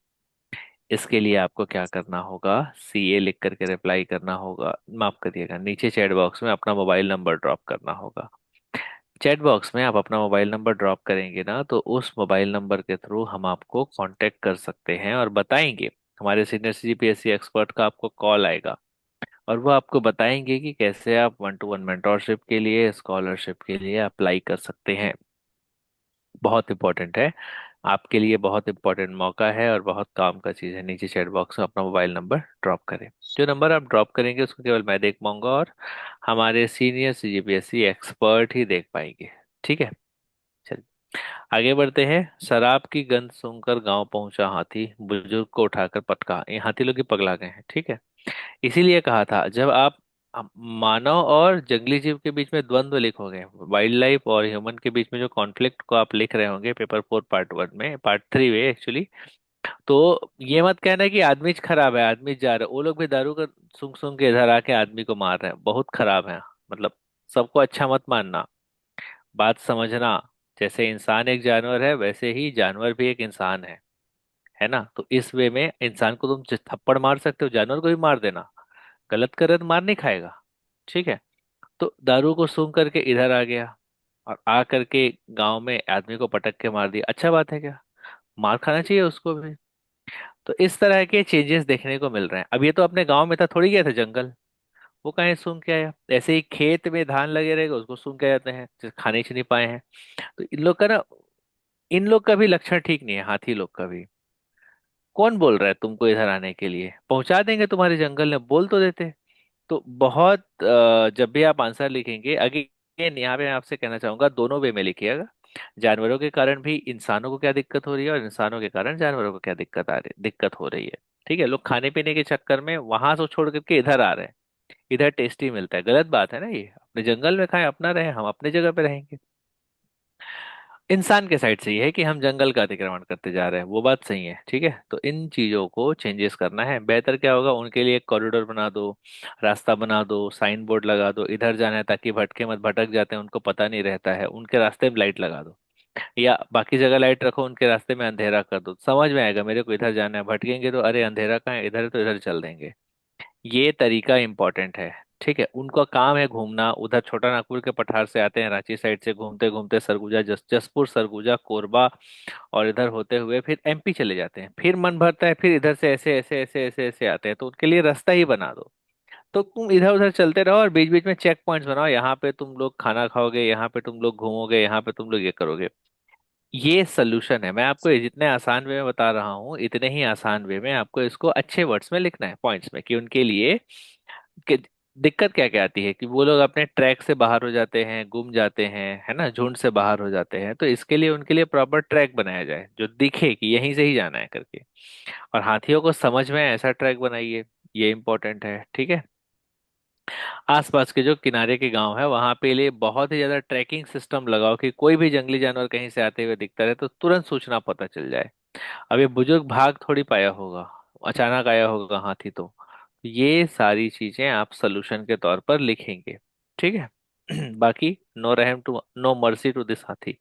इसके लिए आपको क्या करना होगा, सीए लिख करके रिप्लाई करना होगा, माफ करिएगा, नीचे चैट बॉक्स में अपना मोबाइल नंबर ड्रॉप करना होगा। चैट बॉक्स में आप अपना मोबाइल नंबर ड्रॉप करेंगे ना, तो उस मोबाइल नंबर के थ्रू हम आपको कांटेक्ट कर सकते हैं और बताएंगे। हमारे सीनियर सीजीपीएससी एक्सपर्ट का आपको कॉल आएगा और वो आपको बताएंगे कि कैसे आप 1-to-1 मेंटोरशिप के लिए, स्कॉलरशिप के लिए अप्लाई कर सकते हैं। बहुत इंपॉर्टेंट है, आपके लिए बहुत इंपॉर्टेंट मौका है और बहुत काम का चीज़ है। नीचे चैट बॉक्स में अपना मोबाइल नंबर ड्रॉप करें। जो नंबर आप ड्रॉप करेंगे उसको केवल मैं देख पाऊंगा और हमारे सीनियर सीजीपीएससी एक्सपर्ट ही देख पाएंगे। ठीक है, चलिए आगे बढ़ते हैं। शराब की गंध सूंघकर गांव पहुंचा हाथी, बुजुर्ग को उठाकर पटका। ये हाथी लोग ही पगला गए हैं, ठीक है। इसीलिए कहा था, जब आप मानव और जंगली जीव के बीच में द्वंद्व लिखोगे, वाइल्ड लाइफ और ह्यूमन के बीच में जो कॉन्फ्लिक्ट को आप लिख रहे होंगे पेपर 4 पार्ट 1 में, पार्ट 3 में एक्चुअली, तो ये मत कहना कि आदमी खराब है, आदमी जा रहा है। वो लोग भी दारू का सूंघ सूंघ के इधर आके आदमी को मार रहे हैं, बहुत खराब है। मतलब सबको अच्छा मत मानना, बात समझना। जैसे इंसान एक जानवर है, वैसे ही जानवर भी एक इंसान है ना। तो इस वे में इंसान को तुम थप्पड़ मार सकते हो, जानवर को भी मार देना। गलत करे तो मार नहीं खाएगा, ठीक है। तो दारू को सूंघ करके इधर आ गया और आ करके गांव में आदमी को पटक के मार दिया, अच्छा बात है क्या? मार खाना चाहिए उसको भी। तो इस तरह के चेंजेस देखने को मिल रहे हैं। अब ये तो अपने गांव में था, थोड़ी गया था जंगल, वो कहीं सूंघ के आया। ऐसे ही खेत में धान लगे रहेगा, उसको सूंघ के आ जाते हैं, जो खाने ही नहीं पाए हैं। तो इन लोग का ना, इन लोग का भी लक्षण ठीक नहीं है, हाथी लोग का भी। कौन बोल रहा है तुमको इधर आने के लिए? पहुंचा देंगे तुम्हारे जंगल में, बोल तो देते। तो बहुत जब भी आप आंसर लिखेंगे अगेन, यहाँ पे मैं आपसे कहना चाहूंगा दोनों वे में लिखिएगा। जानवरों के कारण भी इंसानों को क्या दिक्कत हो रही है और इंसानों के कारण जानवरों को क्या दिक्कत हो रही है। ठीक है, लोग खाने पीने के चक्कर में वहां से छोड़ करके इधर आ रहे हैं। इधर टेस्टी मिलता है, गलत बात है ना ये। अपने जंगल में खाएं, अपना रहे, हम अपने जगह पे रहेंगे। इंसान के साइड से ये है कि हम जंगल का अतिक्रमण करते जा रहे हैं, वो बात सही है, ठीक है। तो इन चीजों को चेंजेस करना है। बेहतर क्या होगा, उनके लिए एक कॉरिडोर बना दो, रास्ता बना दो, साइन बोर्ड लगा दो, इधर जाना है ताकि भटके मत, भटक जाते हैं उनको पता नहीं रहता है, उनके रास्ते में लाइट लगा दो। या बाकी जगह लाइट रखो, उनके रास्ते में अंधेरा कर दो, समझ में आएगा मेरे को इधर जाना है। भटकेंगे तो अरे अंधेरा कहाँ है, इधर है तो इधर चल देंगे। ये तरीका इम्पोर्टेंट है, ठीक है। उनका काम है घूमना, उधर छोटा नागपुर के पठार से आते हैं, रांची साइड से घूमते घूमते सरगुजा, जसपुर, सरगुजा, कोरबा और इधर होते हुए फिर एमपी चले जाते हैं। फिर मन भरता है, फिर इधर से ऐसे ऐसे ऐसे ऐसे ऐसे आते हैं। तो उनके लिए रास्ता ही बना दो। तो तुम इधर उधर चलते रहो और बीच बीच में चेक पॉइंट्स बनाओ, यहाँ पे तुम लोग खाना खाओगे, यहाँ पे तुम लोग घूमोगे, यहाँ पे तुम लोग ये करोगे। ये सोल्यूशन है। मैं आपको ये जितने आसान वे में बता रहा हूँ, इतने ही आसान वे में आपको इसको अच्छे वर्ड्स में लिखना है, पॉइंट्स में, कि उनके लिए कि दिक्कत क्या क्या आती है कि वो लोग अपने ट्रैक से बाहर हो जाते हैं, गुम जाते हैं, है ना, झुंड से बाहर हो जाते हैं। तो इसके लिए उनके लिए प्रॉपर ट्रैक बनाया जाए जो दिखे कि यहीं से ही जाना है करके। और हाथियों को समझ में आए ऐसा ट्रैक बनाइए, ये इंपॉर्टेंट है, ठीक है। आसपास के जो किनारे के गांव है वहां पे लिए बहुत ही ज्यादा ट्रैकिंग सिस्टम लगाओ कि कोई भी जंगली जानवर कहीं से आते हुए दिखता रहे तो तुरंत सूचना पता चल जाए। अब ये बुजुर्ग भाग थोड़ी पाया होगा, अचानक आया होगा हाथी। तो ये सारी चीजें आप सोल्यूशन के तौर पर लिखेंगे, ठीक है। बाकी नो रहम to, no mercy to this हाथी,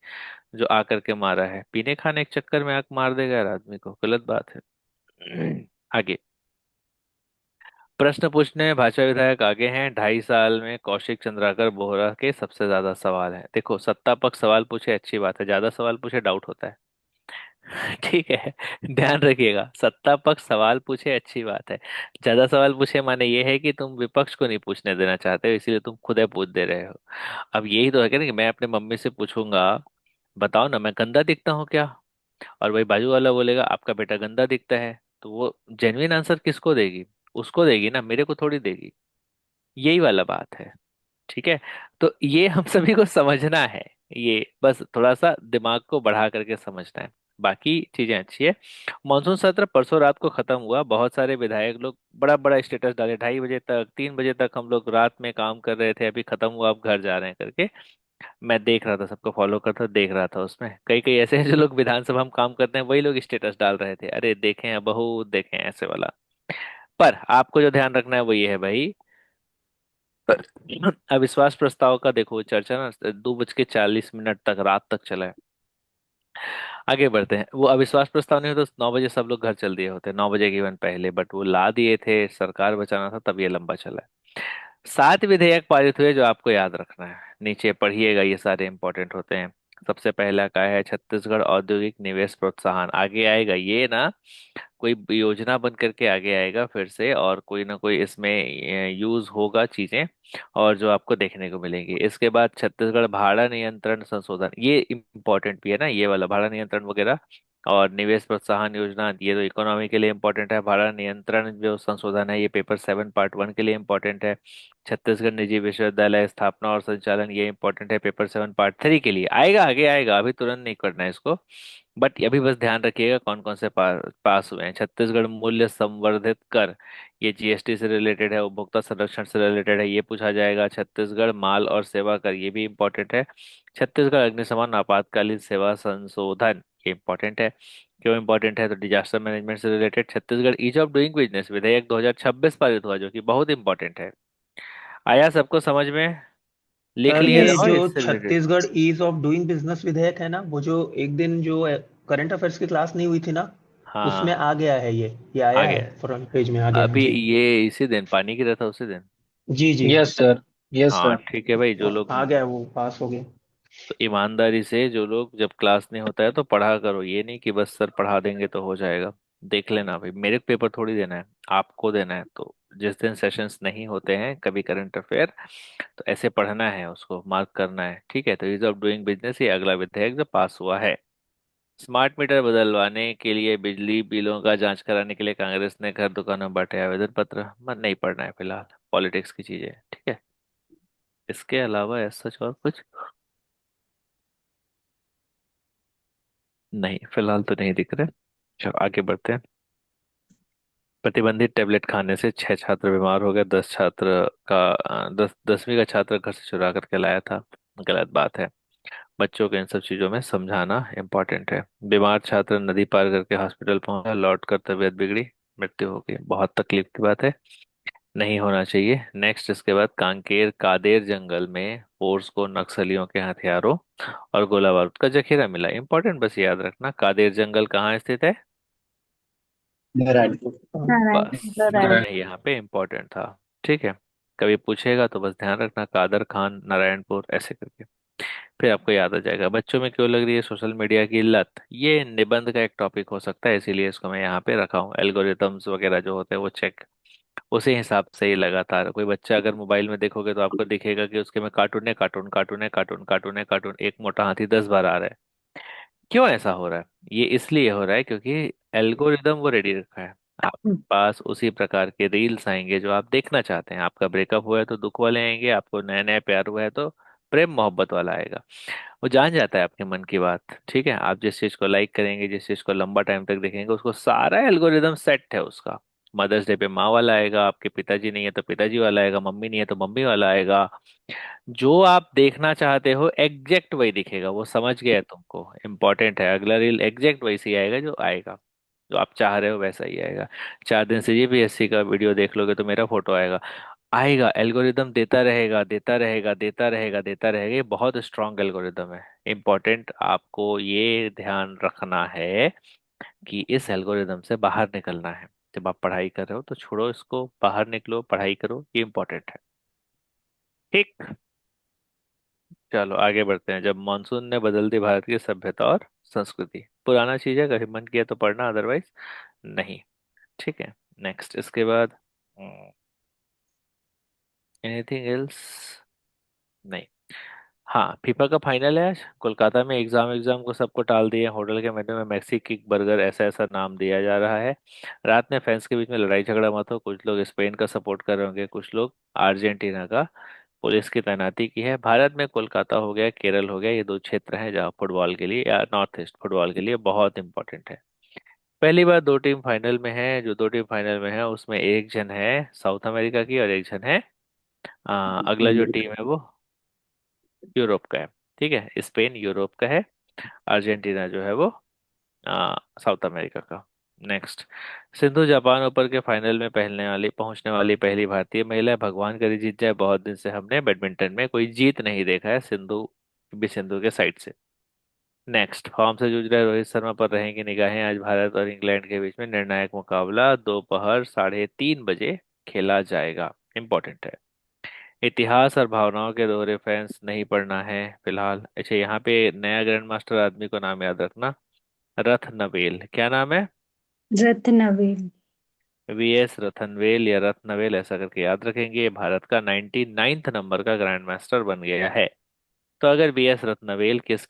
जो आकर के मारा है। पीने खाने के चक्कर में आग मार देगा यार आदमी को, गलत बात है। आगे प्रश्न पूछने में भाजपा विधायक आगे हैं। 2.5 साल में कौशिक चंद्राकर बोहरा के सबसे ज्यादा सवाल हैं। देखो, सत्ता पक्ष सवाल पूछे अच्छी बात है, ज्यादा सवाल पूछे डाउट होता है। ठीक है, ध्यान रखिएगा, सत्ता पक्ष सवाल पूछे अच्छी बात है, ज्यादा सवाल पूछे माने ये है कि तुम विपक्ष को नहीं पूछने देना चाहते हो, इसीलिए तुम खुद ही पूछ दे रहे हो। अब यही तो है कि नहीं, कि मैं अपने मम्मी से पूछूंगा, बताओ ना मैं गंदा दिखता हूँ क्या? और वही बाजू वाला बोलेगा आपका बेटा गंदा दिखता है, तो वो जेन्युइन आंसर किसको देगी? उसको देगी ना, मेरे को थोड़ी देगी। यही वाला बात है, ठीक है। तो ये हम सभी को समझना है, ये बस थोड़ा सा दिमाग को बढ़ा करके समझना है। बाकी चीजें अच्छी है। मानसून सत्र परसों रात को खत्म हुआ, बहुत सारे विधायक लोग बड़ा बड़ा स्टेटस डाले, 2:30 बजे तक, 3 बजे तक हम लोग रात में काम कर रहे थे, अभी खत्म हुआ, अब घर जा रहे हैं करके। मैं देख रहा था, सबको फॉलो करता देख रहा था। उसमें कई कई ऐसे हैं जो लोग विधानसभा में काम करते हैं, वही लोग स्टेटस डाल रहे थे, अरे देखें हैं, बहुत देखें हैं, ऐसे वाला। पर आपको जो ध्यान रखना है वो ये है भाई, अविश्वास प्रस्ताव का देखो चर्चा ना 2:40 तक रात तक चला है। आगे बढ़ते हैं। वो अविश्वास प्रस्ताव नहीं होता तो 9 बजे सब लोग घर चल दिए होते, 9 बजे के इवन पहले, बट वो ला दिए थे, सरकार बचाना था, तब ये लंबा चला है। 7 विधेयक पारित हुए जो आपको याद रखना है। नीचे पढ़िएगा, ये सारे इंपॉर्टेंट होते हैं। सबसे पहला का है छत्तीसगढ़ औद्योगिक निवेश प्रोत्साहन। आगे आएगा ये ना, कोई योजना बन करके आगे आएगा फिर से, और कोई ना कोई इसमें यूज होगा चीजें, और जो आपको देखने को मिलेंगी। इसके बाद छत्तीसगढ़ भाड़ा नियंत्रण संशोधन, ये इम्पोर्टेंट भी है ना, ये वाला भाड़ा नियंत्रण वगैरह। और निवेश प्रोत्साहन योजना, ये तो इकोनॉमी के लिए इम्पोर्टेंट है। भाड़ा नियंत्रण जो संशोधन है, ये पेपर 7 पार्ट 1 के लिए इम्पोर्टेंट है। छत्तीसगढ़ निजी विश्वविद्यालय स्थापना और संचालन, ये इम्पोर्टेंट है पेपर 7 पार्ट 3 के लिए। आएगा, आगे आएगा, अभी तुरंत नहीं करना है इसको। बट अभी बस ध्यान रखिएगा कौन कौन से पास हुए हैं। छत्तीसगढ़ मूल्य संवर्धित कर, ये जीएसटी से रिलेटेड है, उपभोक्ता संरक्षण से रिलेटेड है, ये पूछा जाएगा। छत्तीसगढ़ माल और सेवा कर, ये भी इम्पोर्टेंट है। छत्तीसगढ़ अग्निशमन आपातकालीन सेवा संशोधन, ये इम्पोर्टेंट है। क्यों इम्पोर्टेंट है? तो डिजास्टर मैनेजमेंट से related. Chhattisgarh ease of doing business विधेयक 2026 पारित हुआ, जो कि बहुत इंपॉर्टेंट है। आया सबको समझ में? लिख सर लिए ये ना जो इससे related. Chhattisgarh ease of doing business विधेयक है ना, वो जो एक दिन जो करंट अफेयर्स की क्लास नहीं हुई थी ना, उसमें हाँ, आ गया है, ये आ आया है, गया। फ्रंट पेज में आ गया है अभी जी। ये इसी दिन पानी गिरा था, उसी दिन। जी जी। Yes sir. यस हाँ सर। ठीक है भाई, जो लोग आ गया, वो पास हो गया। तो ईमानदारी से, जो लोग जब क्लास नहीं होता है तो पढ़ा करो, ये नहीं कि बस सर पढ़ा देंगे तो हो जाएगा। देख लेना भाई, मेरे को पेपर थोड़ी देना है, आपको देना है। तो जिस दिन सेशंस नहीं होते हैं कभी करंट अफेयर, तो ऐसे पढ़ना है, उसको मार्क करना है, ठीक है। तो ईज ऑफ डूइंग बिजनेस ये अगला विधेयक जो पास हुआ है। स्मार्ट मीटर बदलवाने के लिए बिजली बिलों का जांच कराने के लिए कांग्रेस ने घर दुकानों में बांटे आवेदन पत्र। मन नहीं पढ़ना है फिलहाल, पॉलिटिक्स की चीजें, ठीक है। इसके अलावा ऐसा और कुछ नहीं, फिलहाल तो नहीं दिख रहे। चलो आगे बढ़ते हैं। प्रतिबंधित टेबलेट खाने से 6 छात्र बीमार हो गए। 10 छात्र का 10वीं का छात्र घर से चुरा करके लाया था। गलत बात है। बच्चों को इन सब चीजों में समझाना इम्पोर्टेंट है। बीमार छात्र नदी पार करके हॉस्पिटल पहुंचा, लौट कर तबीयत बिगड़ी, मृत्यु हो गई। बहुत तकलीफ की बात है, नहीं होना चाहिए। नेक्स्ट, इसके बाद कांकेर कादेर जंगल में फोर्स को नक्सलियों के हथियारों और गोला बारूद का जखीरा मिला। इंपॉर्टेंट, बस याद रखना कादेर जंगल कहाँ स्थित है। नारायणपुर। नारायण बस इतना नारायण। ही यहाँ पे इम्पोर्टेंट था, ठीक है। कभी पूछेगा तो बस ध्यान रखना, कादर खान नारायणपुर ऐसे करके, फिर आपको याद आ जाएगा। बच्चों में क्यों लग रही है सोशल मीडिया की लत, ये निबंध का एक टॉपिक हो सकता है, इसीलिए इसको मैं यहाँ पे रखा हूँ। एल्गोरिथम्स वगैरह जो होते हैं वो चेक उसी हिसाब से ही लगातार। कोई बच्चा अगर मोबाइल में देखोगे तो आपको दिखेगा कि उसके में कार्टून है, कार्टून, कार्टून है, कार्टून, कार्टून है, कार्टून, एक मोटा हाथी 10 बार आ रहा है। क्यों ऐसा हो रहा है? ये इसलिए हो रहा है क्योंकि एल्गोरिदम वो रेडी रखा है। आपके पास उसी प्रकार के रील्स आएंगे जो आप देखना चाहते हैं। आपका ब्रेकअप हुआ है तो दुख वाले आएंगे, आपको नया नया प्यार हुआ है तो प्रेम मोहब्बत वाला आएगा। वो जान जाता है आपके मन की बात, ठीक है। आप जिस चीज को लाइक करेंगे, जिस चीज को लंबा टाइम तक देखेंगे, उसको सारा एल्गोरिदम सेट है उसका। मदर्स डे पे माँ वाला आएगा, आपके पिताजी नहीं है तो पिताजी वाला आएगा, मम्मी नहीं है तो मम्मी वाला आएगा। जो आप देखना चाहते हो एग्जैक्ट वही दिखेगा, वो समझ गया है तुमको। इंपॉर्टेंट है, अगला रील एग्जैक्ट वैसे ही आएगा जो आएगा, जो आप चाह रहे हो वैसा ही आएगा। 4 दिन से जीपीएससी का वीडियो देख लोगे तो मेरा फोटो आएगा। आएगा, एल्गोरिदम देता रहेगा, देता रहेगा, देता रहेगा, देता रहेगा। ये बहुत स्ट्रांग एल्गोरिदम है। इंपॉर्टेंट, आपको ये ध्यान रखना है कि इस एल्गोरिदम से बाहर निकलना है। जब आप पढ़ाई कर रहे हो तो छोड़ो इसको, बाहर निकलो, पढ़ाई करो, ये इंपॉर्टेंट है, ठीक। चलो आगे बढ़ते हैं। जब मानसून ने बदल दी भारत की सभ्यता और संस्कृति, पुराना चीज है, कभी मन किया तो पढ़ना, अदरवाइज नहीं, ठीक है। नेक्स्ट, इसके बाद एनीथिंग एल्स? नहीं। हाँ, फीफा का फाइनल है आज कोलकाता में। एग्जाम को सबको टाल दिए। होटल के मेन्यू में मैक्सी किक बर्गर ऐसा ऐसा नाम दिया जा रहा है। रात में फैंस के बीच में लड़ाई झगड़ा मत हो। कुछ लोग स्पेन का सपोर्ट कर रहे होंगे, कुछ लोग अर्जेंटीना का। पुलिस की तैनाती की है। भारत में कोलकाता हो गया, केरल हो गया, ये दो क्षेत्र हैं जहाँ फुटबॉल के लिए, या नॉर्थ ईस्ट फुटबॉल के लिए बहुत इंपॉर्टेंट है। पहली बार दो टीम फाइनल में है। जो दो टीम फाइनल में है उसमें एक जन है साउथ अमेरिका की और एक जन है अगला जो टीम है वो यूरोप का है, ठीक है। स्पेन यूरोप का है, अर्जेंटीना जो है वो साउथ अमेरिका का। नेक्स्ट, सिंधु जापान ओपन के फाइनल में पहुंचने वाली पहली भारतीय महिला है। भगवान करे जीत जाए, बहुत दिन से हमने बैडमिंटन में कोई जीत नहीं देखा है सिंधु के साइड से। नेक्स्ट, फॉर्म से जूझ रहे रोहित शर्मा पर रहेंगी निगाहें। आज भारत और इंग्लैंड के बीच में निर्णायक मुकाबला दोपहर 3:30 बजे खेला जाएगा। इंपॉर्टेंट है। इतिहास और भावनाओं के दोहरे फैंस नहीं पढ़ना है फिलहाल। अच्छा, यहाँ पे नया ग्रैंड मास्टर आदमी को नाम याद रखना, रथ नवेल। क्या नाम है? रत्नवेल। वीएस रतनवेल या रत्नवेल, ऐसा करके याद रखेंगे। ये भारत का 99th नंबर का ग्रैंड मास्टर बन गया है। तो अगर वीएस रत्नवेल किस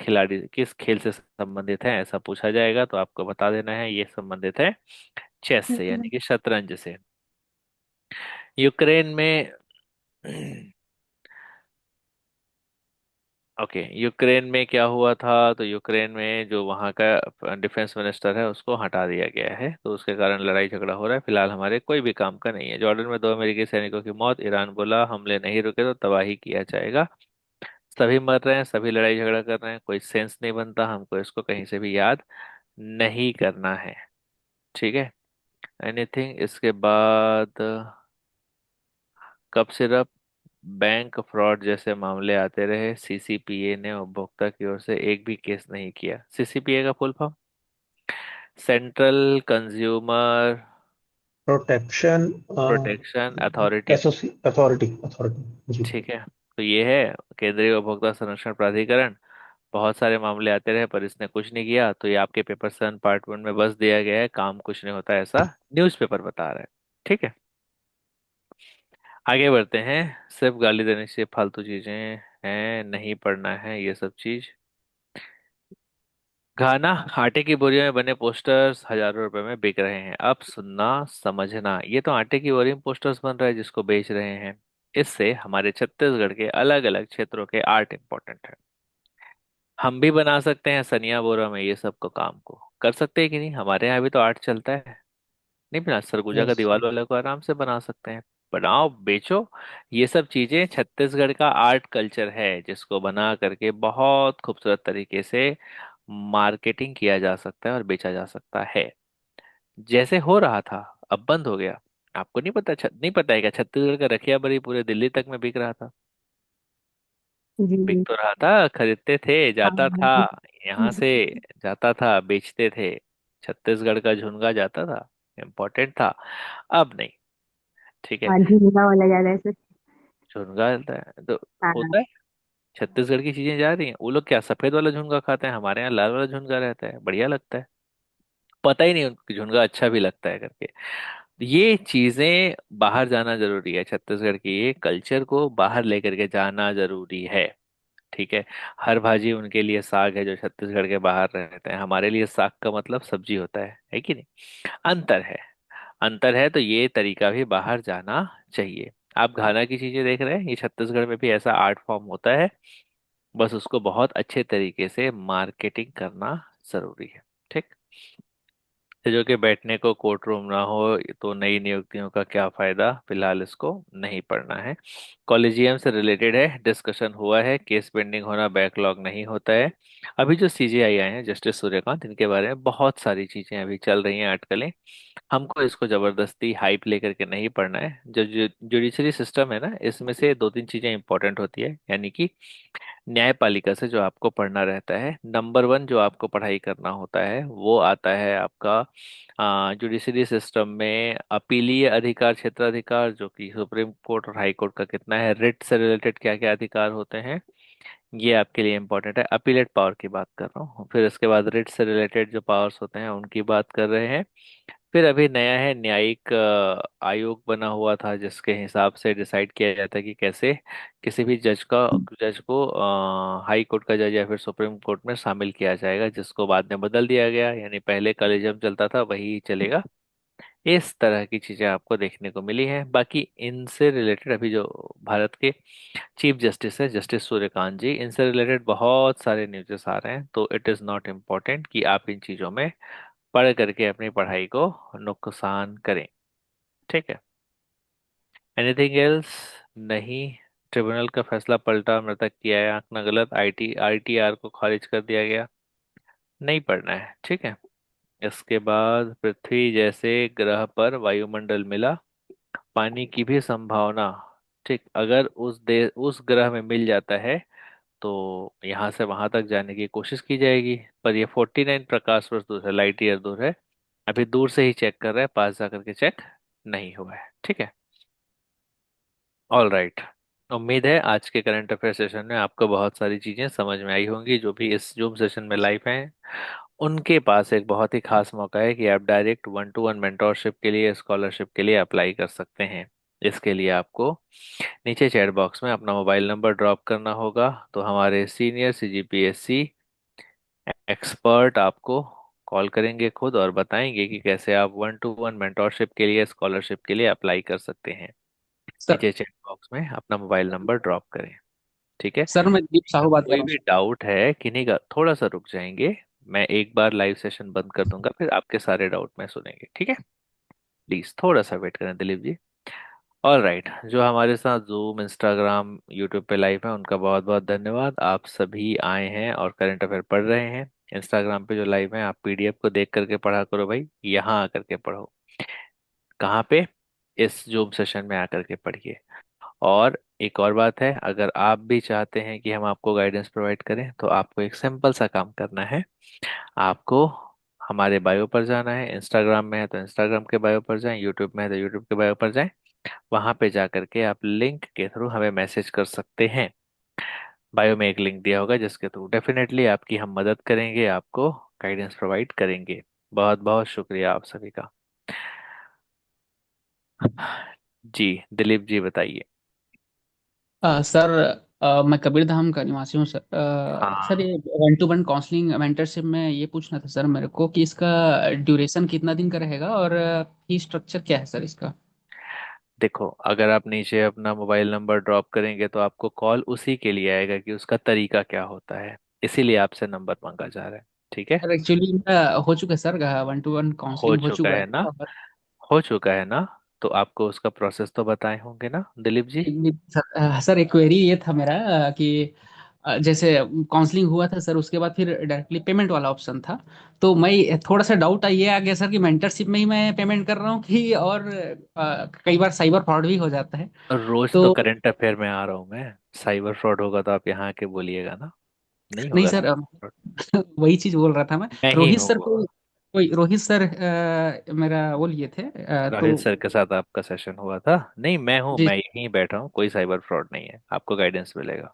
खेल से संबंधित है ऐसा पूछा जाएगा तो आपको बता देना है ये संबंधित है चेस से, यानी कि शतरंज से। यूक्रेन में ओके, यूक्रेन में क्या हुआ था? तो यूक्रेन में जो वहाँ का डिफेंस मिनिस्टर है उसको हटा दिया गया है, तो उसके कारण लड़ाई झगड़ा हो रहा है। फिलहाल हमारे कोई भी काम का नहीं है। जॉर्डन में 2 अमेरिकी सैनिकों की मौत, ईरान बोला हमले नहीं रुके तो तबाही किया जाएगा। सभी मर रहे हैं, सभी लड़ाई झगड़ा कर रहे हैं, कोई सेंस नहीं बनता। हमको इसको कहीं से भी याद नहीं करना है, ठीक है। एनीथिंग इसके बाद? कप सिरप, बैंक फ्रॉड जैसे मामले आते रहे, सीसीपीए ने उपभोक्ता की ओर से एक भी केस नहीं किया। सीसीपीए का full form central consumer protection protection authority, authority authority जी। ठीक है। तो ये है केंद्रीय उपभोक्ता संरक्षण प्राधिकरण। बहुत सारे मामले आते रहे पर इसने कुछ नहीं किया, तो ये आपके पेपर 7 पार्ट 1 में बस दिया गया है, काम कुछ नहीं होता ऐसा न्यूज़पेपर बता रहा है, ठीक है। आगे बढ़ते हैं। सिर्फ गाली देने से फालतू चीजें हैं, नहीं पढ़ना है ये सब चीज। घाना, आटे की बोरियों में बने पोस्टर्स हजारों रुपए में बिक रहे हैं। अब सुनना समझना, ये तो आटे की बोरी में पोस्टर्स बन रहा है जिसको बेच रहे हैं। इससे हमारे छत्तीसगढ़ के अलग अलग क्षेत्रों के आर्ट इंपॉर्टेंट है। हम भी बना सकते हैं सनिया बोरा में ये सब को, काम को कर सकते हैं कि नहीं? हमारे यहाँ भी तो आर्ट चलता है। नहीं बना? सरगुजा का यस। दीवार वाले को आराम से बना सकते हैं। बनाओ, बेचो। ये सब चीजें छत्तीसगढ़ का आर्ट कल्चर है जिसको बना करके बहुत खूबसूरत तरीके से मार्केटिंग किया जा सकता है और बेचा जा सकता है। जैसे हो रहा था, अब बंद हो गया। आपको नहीं पता? नहीं पता है क्या? छत्तीसगढ़ का रखिया बरी पूरे दिल्ली तक में बिक रहा था। बिक जी। तो रहा था, खरीदते थे, जाता था हाँ। यहाँ से, जाता था, बेचते थे। छत्तीसगढ़ का झुनगा जाता था, इम्पोर्टेंट था। अब नहीं, ठीक है। हाँ, झुमका वाला ज्यादा है सर। झुनगा होता है तो हाँ। होता है। छत्तीसगढ़ की चीजें जा रही हैं। वो लोग क्या सफेद वाला झुनगा खाते हैं? हमारे यहाँ लाल वाला झुनगा रहता है, बढ़िया लगता है। पता ही नहीं उनको झुनगा अच्छा भी लगता है करके। ये चीजें बाहर जाना जरूरी है, छत्तीसगढ़ की ये कल्चर को बाहर लेकर के जाना जरूरी है, ठीक है। हर भाजी उनके लिए साग है जो छत्तीसगढ़ के बाहर रहते हैं, हमारे लिए साग का मतलब सब्जी होता है कि नहीं? अंतर है। अंतर है, तो ये तरीका भी बाहर जाना चाहिए। आप घाना की चीजें देख रहे हैं, ये छत्तीसगढ़ में भी ऐसा आर्ट फॉर्म होता है, बस उसको बहुत अच्छे तरीके से मार्केटिंग करना जरूरी है, ठीक। तो जो कि बैठने को कोर्ट रूम ना हो तो नई नियुक्तियों का क्या फायदा, फिलहाल इसको नहीं पढ़ना है। कॉलेजियम से रिलेटेड है, डिस्कशन हुआ है, केस पेंडिंग होना बैकलॉग नहीं होता है। अभी जो सीजेआई आए हैं जस्टिस सूर्यकांत, इनके बारे में बहुत सारी चीजें अभी चल रही हैं अटकलें। हमको इसको जबरदस्ती हाइप लेकर के नहीं पढ़ना है। जो जुडिशरी सिस्टम है ना, इसमें से 2-3 चीजें इंपॉर्टेंट होती है, यानी कि न्यायपालिका से जो आपको पढ़ना रहता है, नंबर 1 जो आपको पढ़ाई करना होता है वो आता है आपका जुडिशरी सिस्टम में अपीलीय अधिकार, क्षेत्राधिकार, जो कि सुप्रीम कोर्ट और हाई कोर्ट का कितना है, रिट से रिलेटेड क्या क्या अधिकार होते हैं, ये आपके लिए इंपॉर्टेंट है। अपीलेट पावर की बात कर रहा हूँ। फिर उसके बाद रिट से रिलेटेड जो पावर्स होते हैं उनकी बात कर रहे हैं। फिर अभी नया है न्यायिक आयोग बना हुआ था जिसके हिसाब से डिसाइड किया जाता है कि कैसे किसी भी जज को हाई कोर्ट का जज या फिर सुप्रीम कोर्ट में शामिल किया जाएगा, जिसको बाद में बदल दिया गया। यानी पहले कॉलेजियम चलता था वही चलेगा। इस तरह की चीजें आपको देखने को मिली हैं। बाकी इनसे रिलेटेड अभी जो भारत के चीफ जस्टिस है जस्टिस सूर्यकांत जी, इनसे रिलेटेड बहुत सारे न्यूज़ेस आ रहे हैं, तो इट इज़ नॉट इम्पोर्टेंट कि आप इन चीज़ों में पढ़ करके अपनी पढ़ाई को नुकसान करें, ठीक है। Anything else? नहीं। ट्रिब्यूनल का फैसला पलटा, मृतक की आय आंकना गलत, आईटीआर को खारिज कर दिया गया। नहीं पढ़ना है, ठीक है। इसके बाद पृथ्वी जैसे ग्रह पर वायुमंडल मिला, पानी की भी संभावना, ठीक। अगर उस ग्रह में मिल जाता है तो यहाँ से वहां तक जाने की कोशिश की जाएगी। पर ये 49 प्रकाश वर्ष दूर है, लाइट ईयर दूर है। अभी दूर से ही चेक कर रहे हैं, पास जाकर के चेक नहीं हुआ है, ठीक है। All right. उम्मीद है आज के करंट अफेयर सेशन में आपको बहुत सारी चीजें समझ में आई होंगी। जो भी इस जूम सेशन में लाइव हैं उनके पास एक बहुत ही खास मौका है कि आप डायरेक्ट 1-to-1 मेंटोरशिप के लिए, स्कॉलरशिप के लिए अप्लाई कर सकते हैं। इसके लिए आपको नीचे चैट बॉक्स में अपना मोबाइल नंबर ड्रॉप करना होगा, तो हमारे सीनियर सीजीपीएससी एक्सपर्ट आपको कॉल करेंगे खुद और बताएंगे कि कैसे आप 1-to-1 मेंटोरशिप के लिए, स्कॉलरशिप के लिए अप्लाई कर सकते हैं। सर नीचे चैट बॉक्स में अपना मोबाइल नंबर ड्रॉप करें। ठीक है। सर मैं दीप साहू बात कर कोई रहा हूँ भी सर। डाउट है किन्हीं का, थोड़ा सा रुक जाएंगे। मैं एक बार लाइव सेशन बंद कर दूंगा, फिर आपके सारे डाउट में सुनेंगे। ठीक है, प्लीज थोड़ा सा वेट करें दिलीप जी। ऑल राइट, जो हमारे साथ जूम, इंस्टाग्राम, यूट्यूब पे लाइव है उनका बहुत बहुत धन्यवाद। आप सभी आए हैं और करंट अफेयर पढ़ रहे हैं। इंस्टाग्राम पे जो लाइव है आप पीडीएफ को देख करके पढ़ा करो भाई, यहाँ आकर के पढ़ो। कहाँ पे? इस जूम सेशन में आकर के पढ़िए। और एक और बात है, अगर आप भी चाहते हैं कि हम आपको गाइडेंस प्रोवाइड करें तो आपको एक सिंपल सा काम करना है। आपको हमारे बायो पर जाना है। इंस्टाग्राम में है तो इंस्टाग्राम के बायो पर जाएं, यूट्यूब में है तो यूट्यूब के बायो पर जाएं। वहां पे जा करके आप लिंक के थ्रू हमें मैसेज कर सकते हैं। बायो में एक लिंक दिया होगा जिसके थ्रू डेफिनेटली आपकी हम मदद करेंगे, आपको गाइडेंस प्रोवाइड करेंगे। बहुत बहुत शुक्रिया आप सभी का। जी दिलीप जी बताइए। सर मैं कबीरधाम का निवासी हूँ सर। सर हाँ, ये 1-to-1 काउंसलिंग मेंटरशिप में ये पूछना था सर मेरे को कि इसका ड्यूरेशन कितना दिन का रहेगा और फी स्ट्रक्चर क्या है सर इसका। देखो, अगर आप नीचे अपना मोबाइल नंबर ड्रॉप करेंगे तो आपको कॉल उसी के लिए आएगा कि उसका तरीका क्या होता है, इसीलिए आपसे नंबर मांगा जा रहा है। ठीक है। सर एक्चुअली मेरा हो चुका है सर, 1-to-1 हो काउंसलिंग हो चुका चुका है है ना? और हो चुका है ना? तो आपको उसका प्रोसेस तो बताए होंगे ना दिलीप जी? सर सर एक क्वेरी ये था मेरा कि जैसे काउंसलिंग हुआ था सर, उसके बाद फिर डायरेक्टली पेमेंट वाला ऑप्शन था। तो मैं थोड़ा सा डाउट ये आ गया सर कि मेंटरशिप में ही मैं पेमेंट कर रहा हूँ कि और कई बार साइबर फ्रॉड भी हो जाता है। रोज तो तो करंट अफेयर में आ रहा हूँ मैं। साइबर फ्रॉड होगा तो आप यहाँ आके बोलिएगा ना। नहीं नहीं होगा सर, साइबर फ्रॉड। वही चीज बोल रहा था मैं। मैं ही रोहित हूँ सर वो। को, कोई रोहित सर मेरा वो लिए थे रोहित तो। सर के साथ आपका सेशन हुआ था? नहीं, मैं हूँ, जी। मैं यहीं बैठा हूँ, कोई साइबर फ्रॉड नहीं है, आपको गाइडेंस मिलेगा।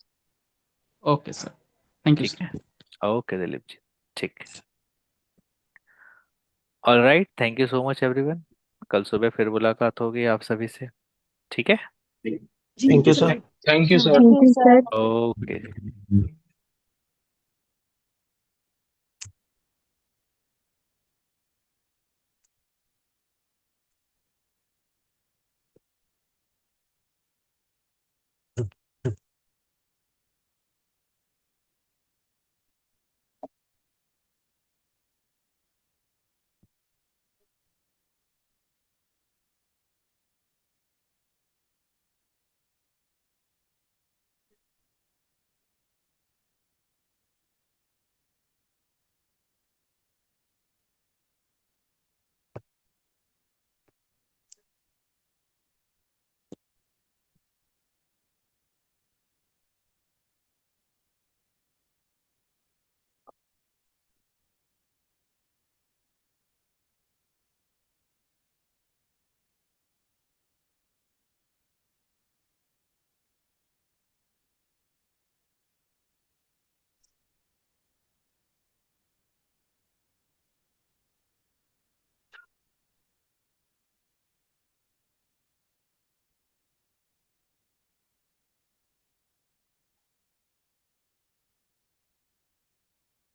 ओके सर, थैंक यू ठीक सर। है। ओके दिलीप जी। ठीक। All right, thank you so much everyone. कल सुबह फिर मुलाकात होगी आप सभी से। ठीक है। जी thank okay you sir. Sir. Thank you sir. Okay.